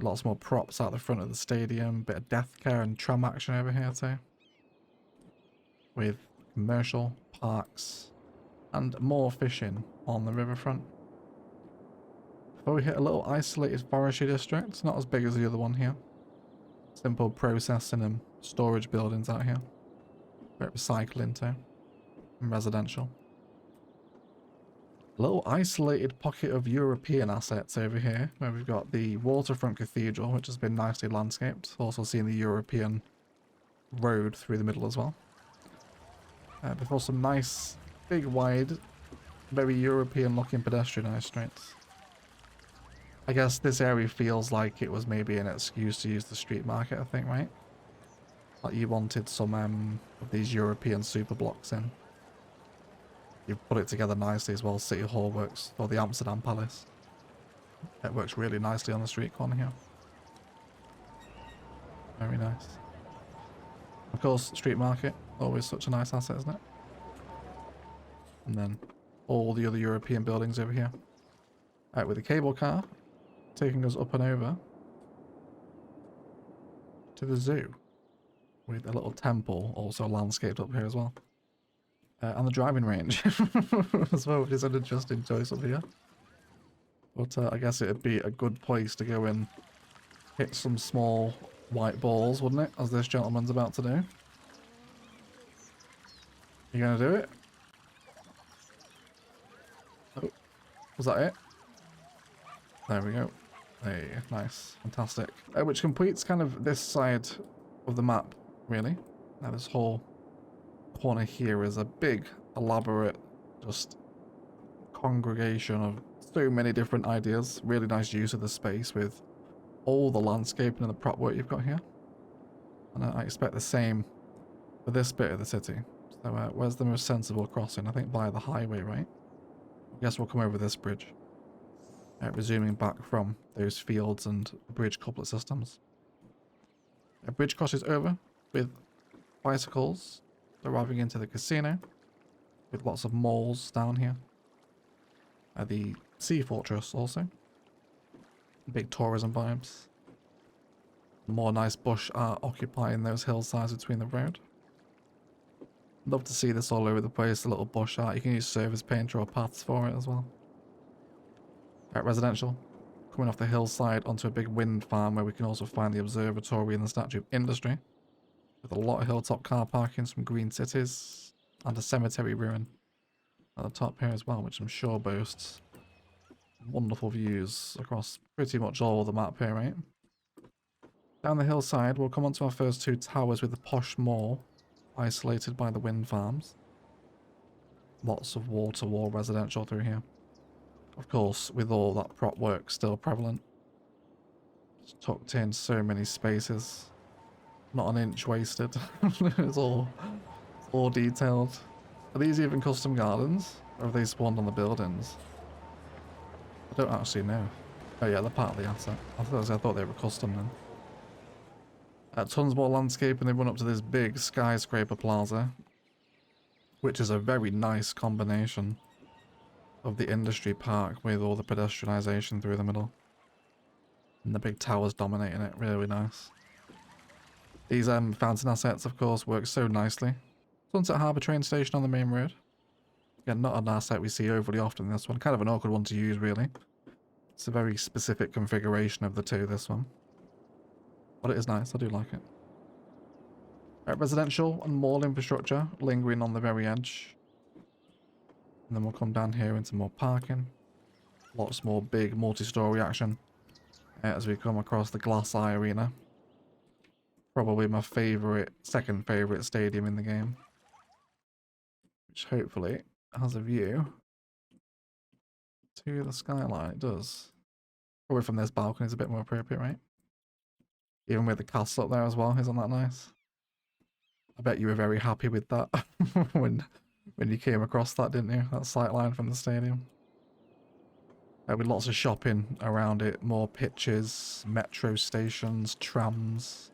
Lots more props out the front of the stadium. Bit of death care and tram action over here too. With commercial parks and more fishing on the riverfront. Before we hit a little isolated forestry district, not as big as the other one here. Simple processing and storage buildings out here. Bit of recycling too. And residential. A little isolated pocket of European assets over here, where we've got the Waterfront Cathedral, which has been nicely landscaped. Also seeing the European road through the middle as well. Before some nice, big, wide, very European looking pedestrian ice streets. I guess this area feels like it was maybe an excuse to use the street market, I think, right? Like you wanted some of these European super blocks in. You've put it together nicely as well. City Hall works, or the Amsterdam Palace. It works really nicely on the street corner here. Very nice. Of course, street market, always such a nice asset, isn't it? And then all the other European buildings over here. With the cable car, taking us up and over to the zoo. With a little temple also landscaped up here as well. And the driving range as well, which is an interesting choice up here. But I guess it'd be a good place to go and hit some small white balls, wouldn't it? As this gentleman's about to do. You gonna do it? Oh, was that it? There we go. Hey, nice. Fantastic. Which completes kind of this side of the map, really. Now this whole corner here is a big, elaborate, just congregation of so many different ideas. Really nice use of the space with all the landscaping and the prop work you've got here. And I expect the same for this bit of the city. So where's the most sensible crossing? I think via the highway, right? I guess we'll come over this bridge. Resuming back from those fields and bridge couplet systems. A bridge crosses over with bicycles arriving into the casino with lots of malls down here. The Sea Fortress also. Big tourism vibes. More nice bush art occupying those hillsides between the road. Love to see this all over the place, the little bush art. You can use surface paint or paths for it as well. Residential. Coming off the hillside onto a big wind farm where we can also find the observatory and the Statue of Industry. With a lot of hilltop car parking, some green cities, and a cemetery ruin at the top here as well, which I'm sure boasts wonderful views across pretty much all of the map here, right? Down the hillside, we'll come onto our first two towers with the posh mall, isolated by the wind farms. Lots of wall-to-wall residential through here. Of course, with all that prop work still prevalent. It's tucked in so many spaces. Not an inch wasted. It's all detailed. Are these even custom gardens? Or have they spawned on the buildings? I don't actually know. Oh yeah, they're part of the asset. I thought they were custom then. Tons more landscape, and they run up to this big skyscraper plaza, which is a very nice combination of the industry park with all the pedestrianisation through the middle. And the big towers dominating it, really nice. These fountain assets, of course, work so nicely. Sunset Harbour train station on the main road. Again, not an asset we see overly often in this one. Kind of an awkward one to use, really. It's a very specific configuration of the two, this one. But it is nice, I do like it. Residential and mall infrastructure lingering on the very edge. And then we'll come down here into more parking. Lots more big multi-story action as we come across the Glass Eye Arena. Probably my second favourite stadium in the game. Which hopefully has a view to the skyline. It does. Probably from this balcony is a bit more appropriate, right? Even with the castle up there as well, isn't that nice? I bet you were very happy with that when you came across that, didn't you? That sightline from the stadium. With lots of shopping around it, more pitches, metro stations, trams.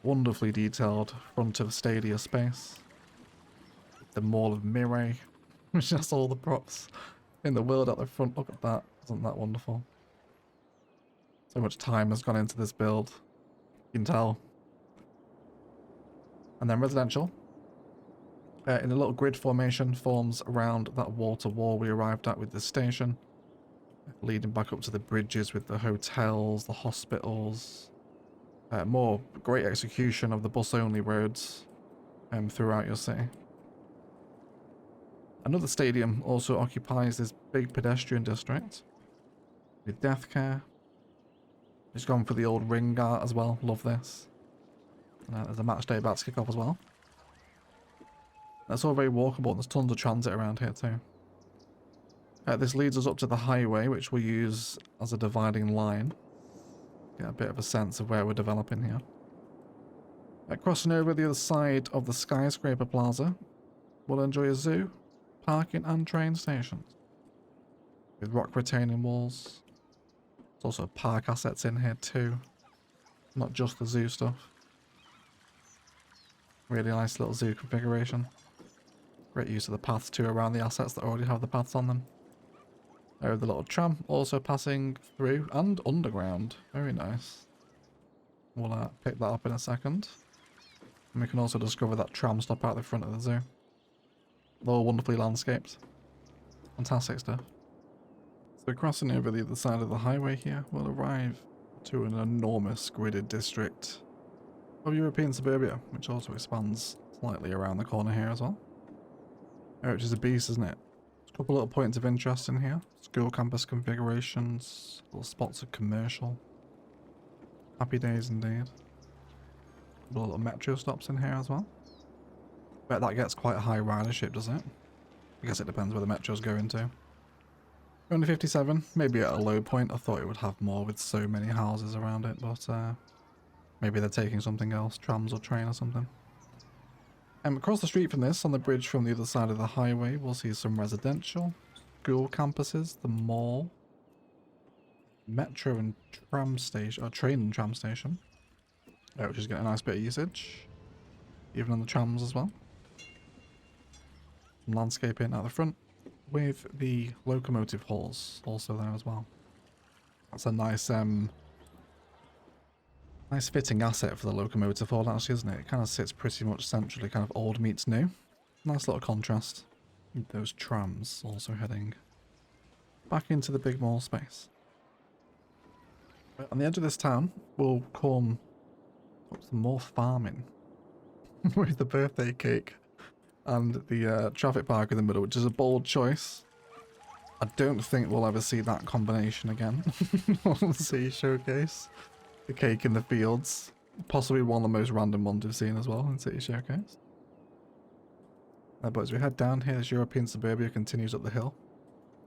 Wonderfully detailed front of stadia space. The Mall of Mirai, which has all the props in the world at the front. Look at that. Isn't that wonderful? So much time has gone into this build. You can tell. And then residential. In a little grid formation forms around that wall-to-wall we arrived at with the station. Leading back up to the bridges with the hotels, the hospitals. More great execution of the bus-only roads throughout your city. Another stadium also occupies this big pedestrian district with death care. It's gone for the old ring art as well. Love this. There's a match day about to kick off as well. That's all very walkable. There's tons of transit around here too. This leads us up to the highway, which we'll use as a dividing line. Get a bit of a sense of where we're developing here. Crossing over the other side of the skyscraper plaza, we'll enjoy a zoo, parking and train stations. With rock retaining walls. There's also park assets in here too. Not just the zoo stuff. Really nice little zoo configuration. Great use of the paths too around the assets that already have the paths on them. There the little tram also passing through and underground. Very nice. We'll pick that up in a second. And we can also discover that tram stop out the front of the zoo. All wonderfully landscaped. Fantastic stuff. So crossing over the other side of the highway here, we'll arrive to an enormous gridded district of European suburbia, which also expands slightly around the corner here as well. Oh, which is a beast, isn't it? It's Couple little points of interest in here. School campus configurations, little spots of commercial. Happy days indeed. A little metro stops in here as well. Bet that gets quite a high ridership, does it? I guess it depends where the metro's going to. Only 57, maybe at a low point. I thought it would have more with so many houses around it, but maybe they're taking something else, trams or train or something. Across the street from this, on the bridge from the other side of the highway, we'll see some residential, school campuses, the mall, metro and tram station, or train and tram station, which is getting a nice bit of usage, even on the trams as well. Some landscaping at the front, with the locomotive halls also there as well. That's a nice nice fitting asset for the locomotive hall actually, isn't it? It kind of sits pretty much centrally, kind of old meets new. Nice little contrast. With those trams also heading back into the big mall space. On the edge of this town will come some more farming with the birthday cake and the traffic park in the middle, which is a bold choice. I don't think we'll ever see that combination again on the City Showcase. The cake in the fields. Possibly one of the most random ones we've seen as well in City Showcase. But as we head down here, this European suburbia continues up the hill.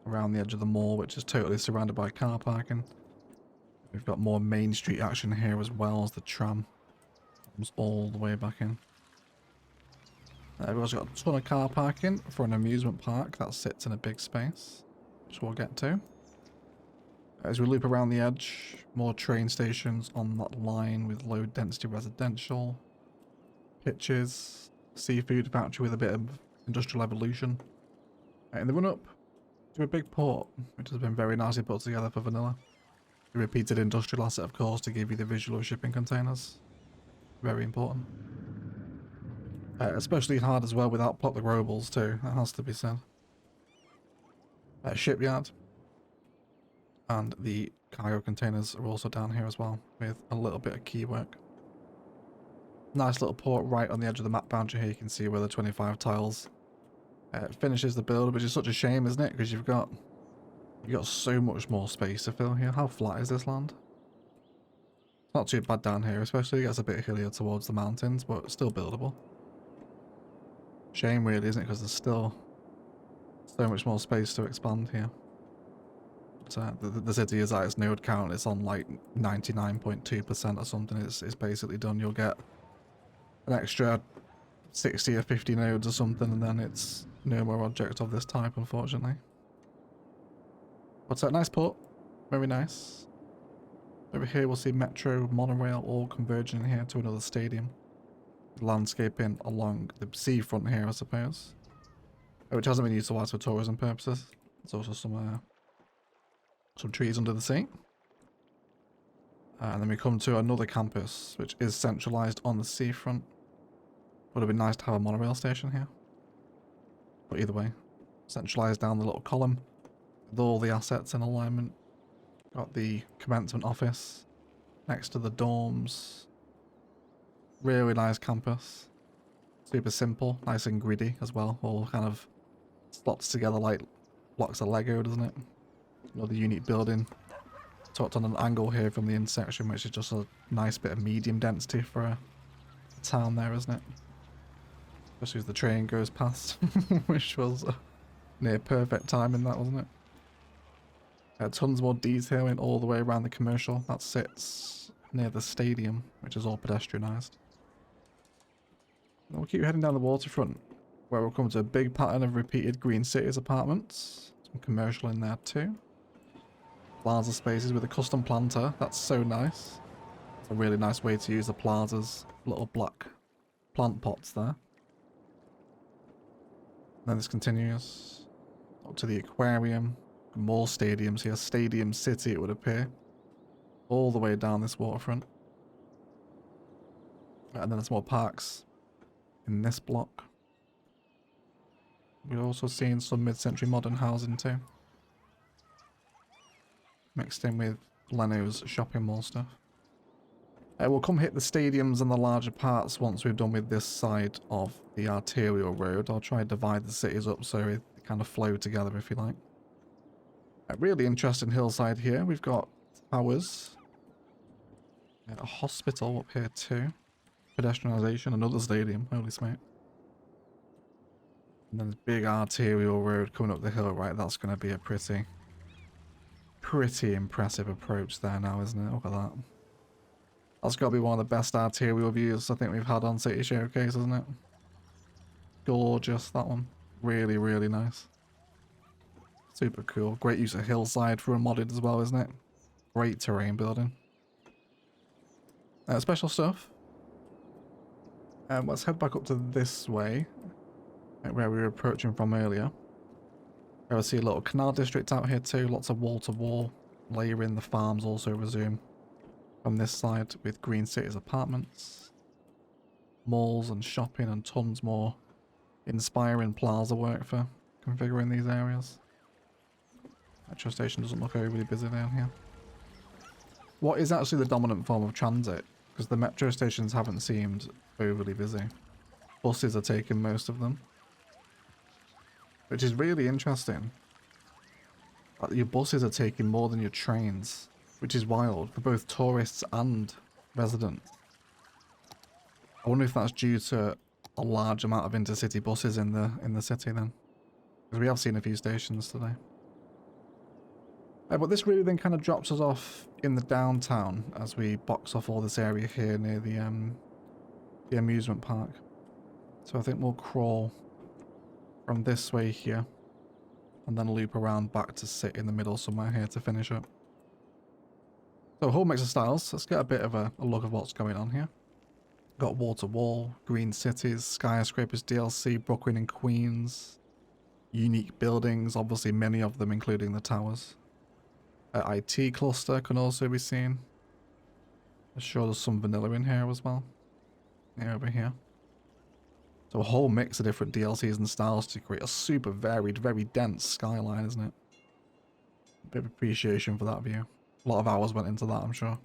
Around the edge of the mall, which is totally surrounded by car parking. We've got more Main Street action here as well as the tram comes all the way back in. We've also got a ton of car parking for an amusement park that sits in a big space, which we'll get to. As we loop around the edge, more train stations on that line with low density residential, pitches, seafood factory with a bit of industrial evolution. In the run up to a big port, which has been very nicely put together for vanilla. A repeated industrial asset, of course, to give you the visual of shipping containers. Very important. Especially hard as well without pop the robles too, that has to be said. Shipyard. And the cargo containers are also down here as well, with a little bit of key work. Nice little port right on the edge of the map boundary here. You can see where the 25 tiles finishes the build, which is such a shame, isn't it? Because you've got so much more space to fill here. How flat is this land? It's not too bad down here, especially it gets a bit hillier towards the mountains, but it's still buildable. Shame really, isn't it? Because there's still so much more space to expand here. The city is at its node count. It's on like 99.2% or something. It's basically done. You'll get an extra 60 or 50 nodes or something, and then it's no more object of this type, unfortunately. But nice port, very nice. Over here we'll see metro, monorail, all converging here to another stadium. Landscaping along the seafront here, I suppose, which hasn't been utilised for tourism purposes. There's also some trees under the sea. And then we come to another campus, which is centralised on the seafront. Would have been nice to have a monorail station here. But either way, centralised down the little column, with all the assets in alignment. Got the commencement office next to the dorms. Really nice campus. Super simple, nice and gritty as well. All kind of slots together like blocks of Lego, doesn't it? Another unique building. Tucked on an angle here from the intersection, which is just a nice bit of medium density for a town there, isn't it? Especially as the train goes past, which was near perfect timing, that, wasn't it? Tons more detailing all the way around the commercial. That sits near the stadium, which is all pedestrianised. We'll keep heading down the waterfront, where we'll come to a big pattern of repeated Green Cities apartments. Some commercial in there too. Plaza spaces with a custom planter. That's so nice. It's a really nice way to use the plaza's little black plant pots there. Then this continues up to the aquarium. More stadiums here. Stadium City, it would appear. All the way down this waterfront. And then there's more parks in this block. We're also seeing some mid-century modern housing too. Mixed in with Lenovo's shopping mall stuff. We'll come hit the stadiums and the larger parts once we've done with this side of the arterial road. I'll try and divide the cities up so it kind of flow together, if you like. A really interesting hillside here. We've got towers. A hospital up here too. Pedestrianisation, another stadium, holy smoke. And then this big arterial road coming up the hill, right? That's going to be a pretty impressive approach there now, isn't it? Look at that. That's got to be one of the best arterial views I think we've had on City Showcase, isn't it? Gorgeous, that one. Really, really nice. Super cool. Great use of hillside for a modded as well, isn't it? Great terrain building. Special stuff. Let's head back up to this way, where we were approaching from earlier. I see a little canal district out here too, lots of wall-to-wall. Layering, the farms also resume from this side with Green Cities apartments. Malls and shopping and tons more inspiring plaza work for configuring these areas. Metro station doesn't look overly busy down here. What is actually the dominant form of transit? Because the metro stations haven't seemed overly busy. Buses are taking most of them. Which is really interesting. Like, your buses are taking more than your trains. Which is wild for both tourists and residents. I wonder if that's due to a large amount of intercity buses in the city then. Because we have seen a few stations today. But this really then kind of drops us off in the downtown as we box off all this area here near the amusement park. So I think we'll crawl from this way here and then loop around back to sit in the middle somewhere here to finish up. So a whole mix of styles. Let's get a bit of a look of what's going on here. Got wall to wall, green cities, skyscrapers, DLC, Brooklyn and Queens, unique buildings, obviously many of them including the towers. IT cluster can also be seen. I'm sure there's some vanilla in here as well. Yeah, over here. So a whole mix of different DLCs and styles to create a super varied, very dense skyline, isn't it? A bit of appreciation for that view. A lot of hours went into that, I'm sure.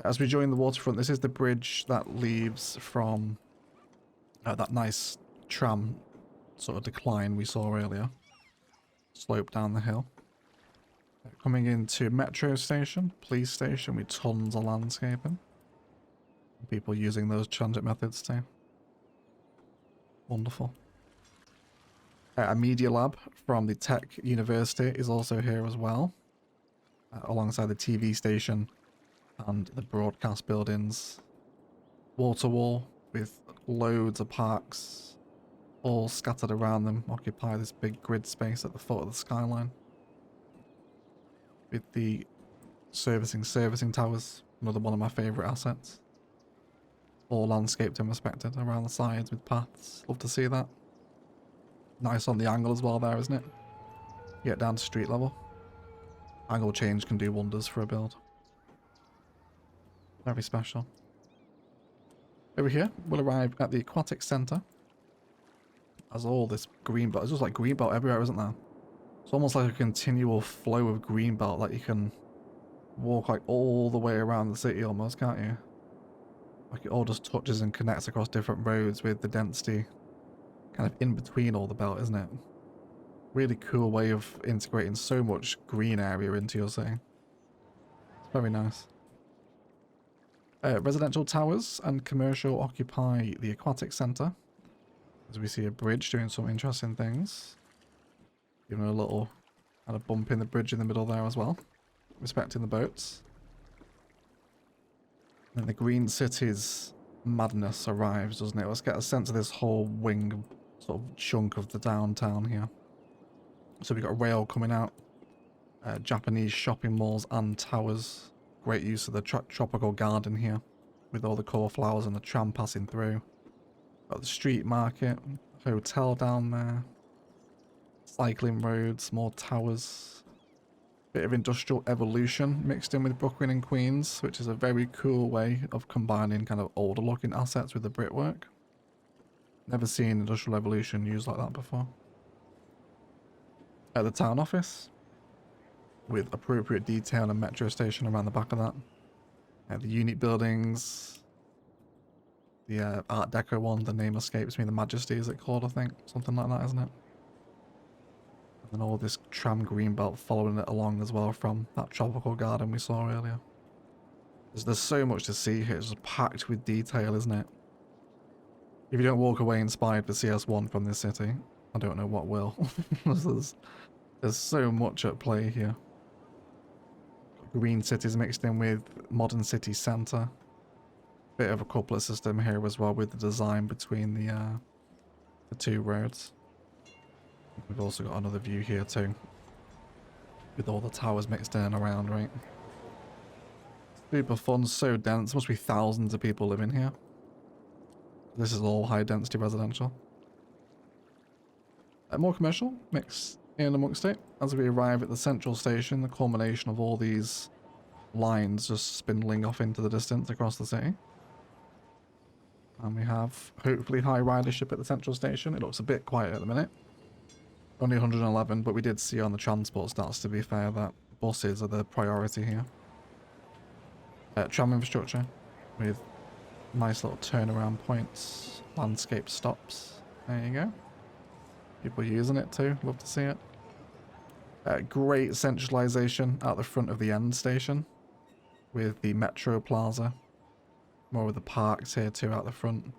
As we join the waterfront, this is the bridge that leaves from that nice tram sort of decline we saw earlier. Slope down the hill. Coming into metro station, police station with tons of landscaping. People using those transit methods too. Wonderful. A media lab from the Tech University is also here as well. Alongside the TV station and the broadcast buildings. Wall to wall with loads of parks all scattered around them, occupy this big grid space at the foot of the skyline. With the servicing towers, another one of my favourite assets. All landscaped and respected around the sides with paths. Love to see that. Nice on the angle as well there, isn't it? Get down to street level. Angle change can do wonders for a build. Very special. Over here, we'll arrive at the Aquatic Centre. As all this green belt, it's just like green belt everywhere, isn't there? It's almost like a continual flow of green belt that you can walk like all the way around the city almost, can't you? Like it all just touches and connects across different roads with the density kind of in between all the belt, isn't it? Really cool way of integrating so much green area into your city. It's very nice. Residential towers and commercial occupy the Aquatic Centre. As we see a bridge doing some interesting things. Giving a little kind of bump in the bridge in the middle there as well. Respecting the boats. And the Green City's madness arrives, doesn't it? Let's get a sense of this whole wing, sort of chunk of the downtown here. So we've got rail coming out. Japanese shopping malls and towers. Great use of the tropical garden here. With all the core flowers and the tram passing through. Got the street market. Hotel down there. Cycling roads, more towers. Bit of industrial evolution mixed in with Brooklyn and Queens, which is a very cool way of combining kind of older looking assets with the brickwork. Never seen industrial evolution used like that before. At the town office, with appropriate detail and metro station around the back of that. The unique buildings, the Art Deco one, the name escapes me, the Majesty is it called, I think, something like that, isn't it? And all this tram green belt following it along as well from that tropical garden we saw earlier. There's so much to see here. It's just packed with detail, isn't it? If you don't walk away inspired for CS1 from this city, I don't know what will. There's so much at play here. Green cities mixed in with modern city centre. Bit of a couplet system here as well with the design between the two roads. We've also got another view here too, with all the towers mixed in and around, right? Super fun, so dense. Must be thousands of people living here. This is all high density residential. More commercial, mixed in amongst it. As we arrive at the central station, the culmination of all these lines just spindling off into the distance across the city. And we have hopefully high ridership at the central station. It looks a bit quiet at the minute. Only 111, but we did see on the transport stats, to be fair, that buses are the priority here. Tram infrastructure with nice little turnaround points, landscape stops. There you go. People using it too, love to see it. Great centralization at the front of the end station with the Metro Plaza. More of the parks here too out the front.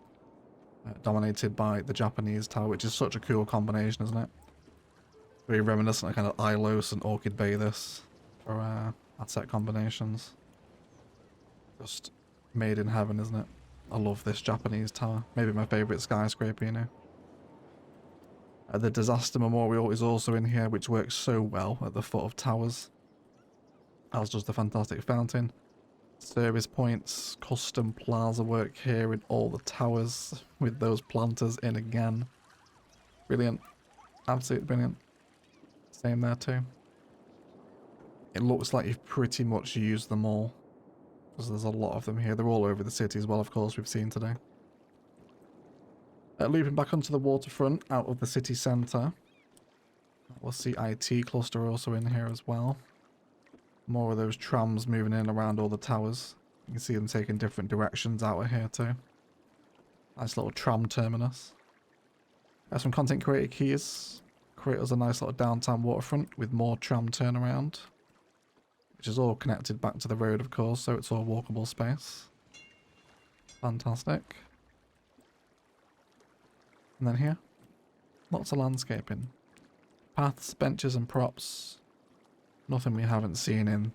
Dominated by the Japanese tower, which is such a cool combination, isn't it? Very reminiscent of kind of Ilos and Orchid Bay this for asset combinations. Just made in heaven, isn't it? I love this Japanese tower. Maybe my favourite skyscraper, you know. The Disaster Memorial is also in here, which works so well at the foot of towers. As does the fantastic fountain. Service points, custom plaza work here in all the towers with those planters in again. Brilliant. Absolutely brilliant. Same there too. It looks like you've pretty much used them all, because there's a lot of them here. They're all over the city as well, of course, we've seen today. Looping back onto the waterfront out of the city centre. We'll see IT cluster also in here as well. More of those trams moving in around all the towers. You can see them taking different directions out of here too. Nice little tram terminus. Some content creator keys. Create us a nice little downtown waterfront with more tram turnaround, which is all connected back to the road, of course, so it's all walkable space. Fantastic. And then here, lots of landscaping. Paths, benches and props. Nothing we haven't seen in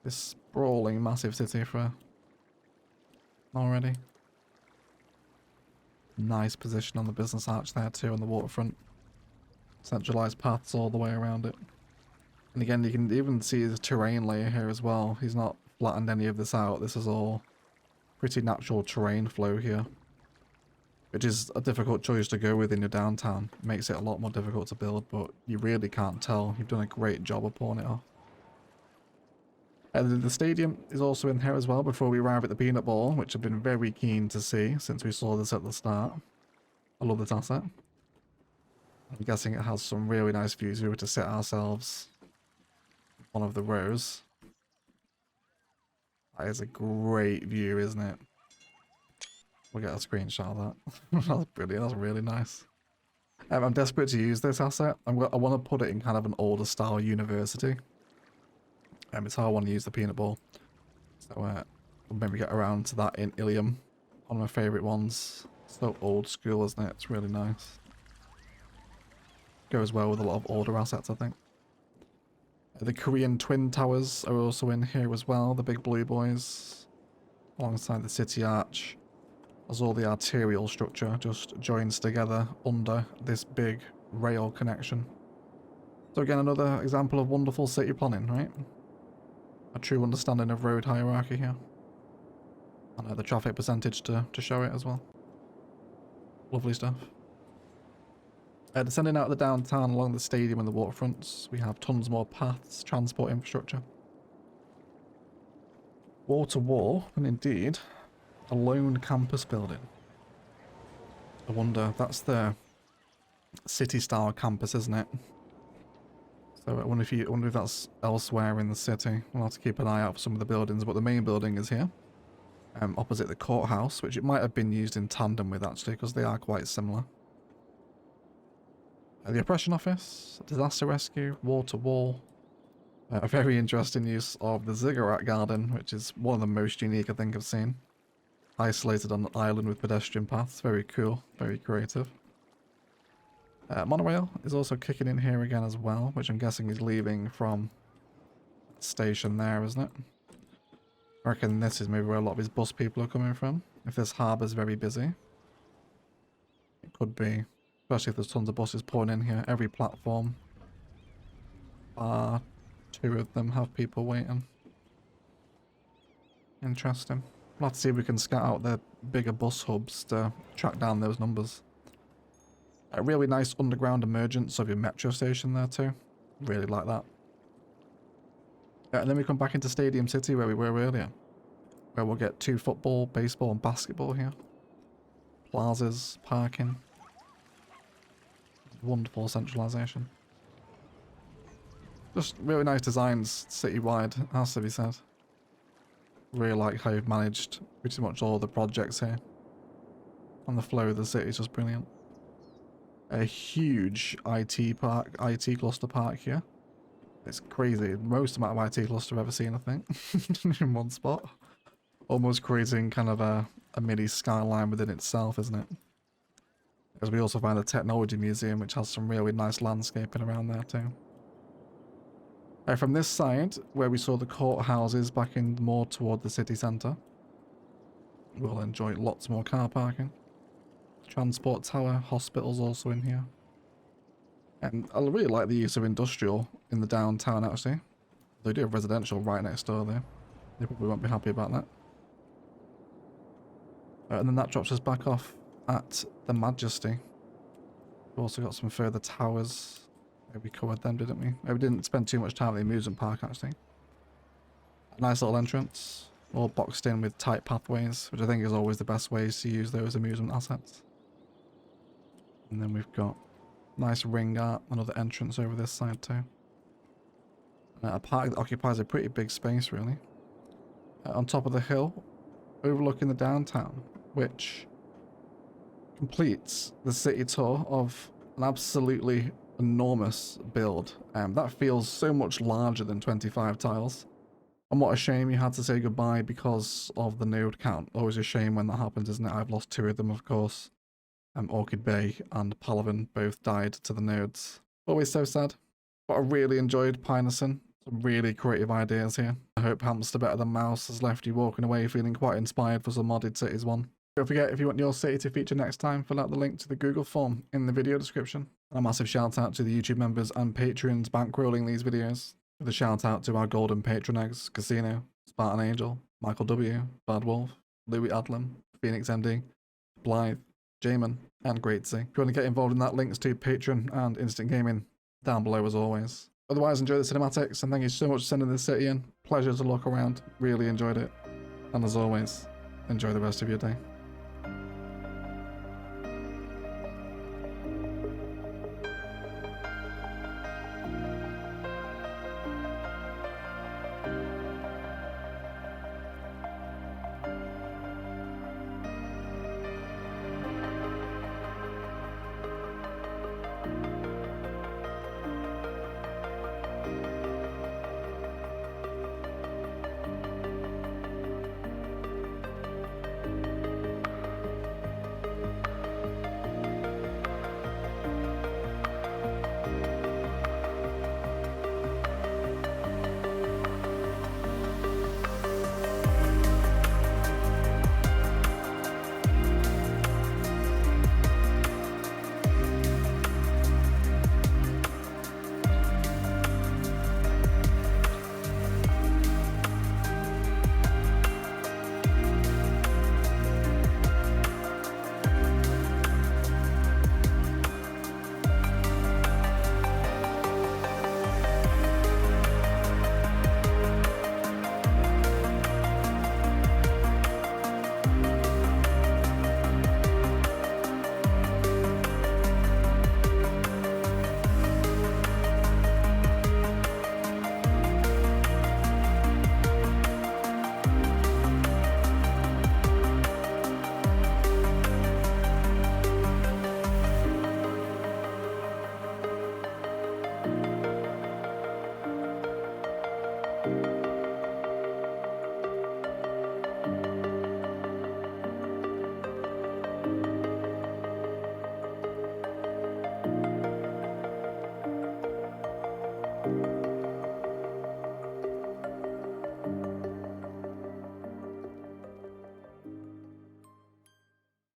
this sprawling massive city for already. Nice position on the business arch there too on the waterfront. Centralized paths all the way around it. And again, you can even see the terrain layer here as well. He's not flattened any of this out. This is all pretty natural terrain flow here, which is a difficult choice to go with in your downtown. It makes it a lot more difficult to build, but you really can't tell. You've done a great job of pulling it off. And the stadium is also in here as well before we arrive at the peanut ball, which I've been very keen to see since we saw this at the start. I love this asset. I'm guessing it has some really nice views. We were to sit ourselves one of the rows. That is a great view, isn't it? We'll get a screenshot of that. That's brilliant. That's really nice. I'm desperate to use this asset. I want to put it in kind of an older style university. It's how I want to use the peanut ball. So we'll maybe get around to that in Ilium. One of my favourite ones. So old school, isn't it? It's really nice. Goes well with a lot of older assets, I think. The Korean Twin Towers are also in here as well. The big blue boys. Alongside the city arch. As all the arterial structure just joins together under this big rail connection. So again, another example of wonderful city planning, right? A true understanding of road hierarchy here. And the traffic percentage to show it as well. Lovely stuff. Descending out of the downtown along the stadium and the waterfronts, we have tons more paths, transport infrastructure. Wall to wall, and indeed, a lone campus building. I wonder, that's the city-style campus, isn't it? So I wonder if that's elsewhere in the city. We'll have to keep an eye out for some of the buildings, but the main building is here. Opposite the courthouse, which it might have been used in tandem with actually, because they are quite similar. The Oppression Office, Disaster Rescue, Wall to Wall. A very interesting use of the Ziggurat Garden, which is one of the most unique I think I've seen. Isolated on an island with pedestrian paths. Very cool, very creative. Monorail is also kicking in here again as well, which I'm guessing is leaving from the station there, isn't it? I reckon this is maybe where a lot of his bus people are coming from. If this harbour's very busy. It could be. Especially if there's tons of buses pouring in here. Every platform. 2 of them have people waiting. Interesting. We'll have to see if we can scout out the bigger bus hubs to track down those numbers. A really nice underground emergence of your metro station there too. Really like that. And then we come back into Stadium City where we were earlier. Where we'll get 2 football, baseball and basketball here. Plazas, parking. Wonderful centralisation. Just really nice designs citywide, has to be said. Really like how you've managed pretty much all the projects here. And the flow of the city is just brilliant. A huge IT cluster park here. It's crazy. Most amount of IT cluster I've ever seen, I think. In one spot. Almost creating kind of a mini skyline within itself, isn't it? Because we also find a technology museum which has some really nice landscaping around there too. From this side, where we saw the courthouses back in more toward the city centre, we'll enjoy lots more car parking. Transport tower, hospitals also in here. And I really like the use of industrial in the downtown actually. They do have residential right next door there. They probably won't be happy about that. And then that drops us back off at the Majesty. We've also got some further towers. Maybe we covered them, didn't we? Maybe we didn't spend too much time at the amusement park actually. A nice little entrance. All boxed in with tight pathways, which I think is always the best ways to use those amusement assets. And then we've got nice ring art, another entrance over this side too. A park that occupies a pretty big space really. On top of the hill, overlooking the downtown, which completes the city tour of an absolutely enormous build. That feels so much larger than 25 tiles. And what a shame you had to say goodbye because of the node count. Always a shame when that happens, isn't it? I've lost 2 of them, of course. Orchid Bay and Palaven both died to the nodes. Always so sad. But I really enjoyed Pinison. Some really creative ideas here. I hope Hamster Better Than Mouse has left you walking away feeling quite inspired for some modded cities one. Don't forget, if you want your city to feature next time, fill out the link to the Google form in the video description. And a massive shout out to the YouTube members and patrons bankrolling these videos. With a shout out to our golden patron eggs, Casino, Spartan Angel, Michael W, Bad Wolf, Louis Adlam, Phoenix MD, Blythe, Jamin, and Great C. If you want to get involved in that, links to Patreon and Instant Gaming down below as always. Otherwise, enjoy the cinematics and thank you so much for sending this city in. Pleasure to look around, really enjoyed it. And as always, enjoy the rest of your day.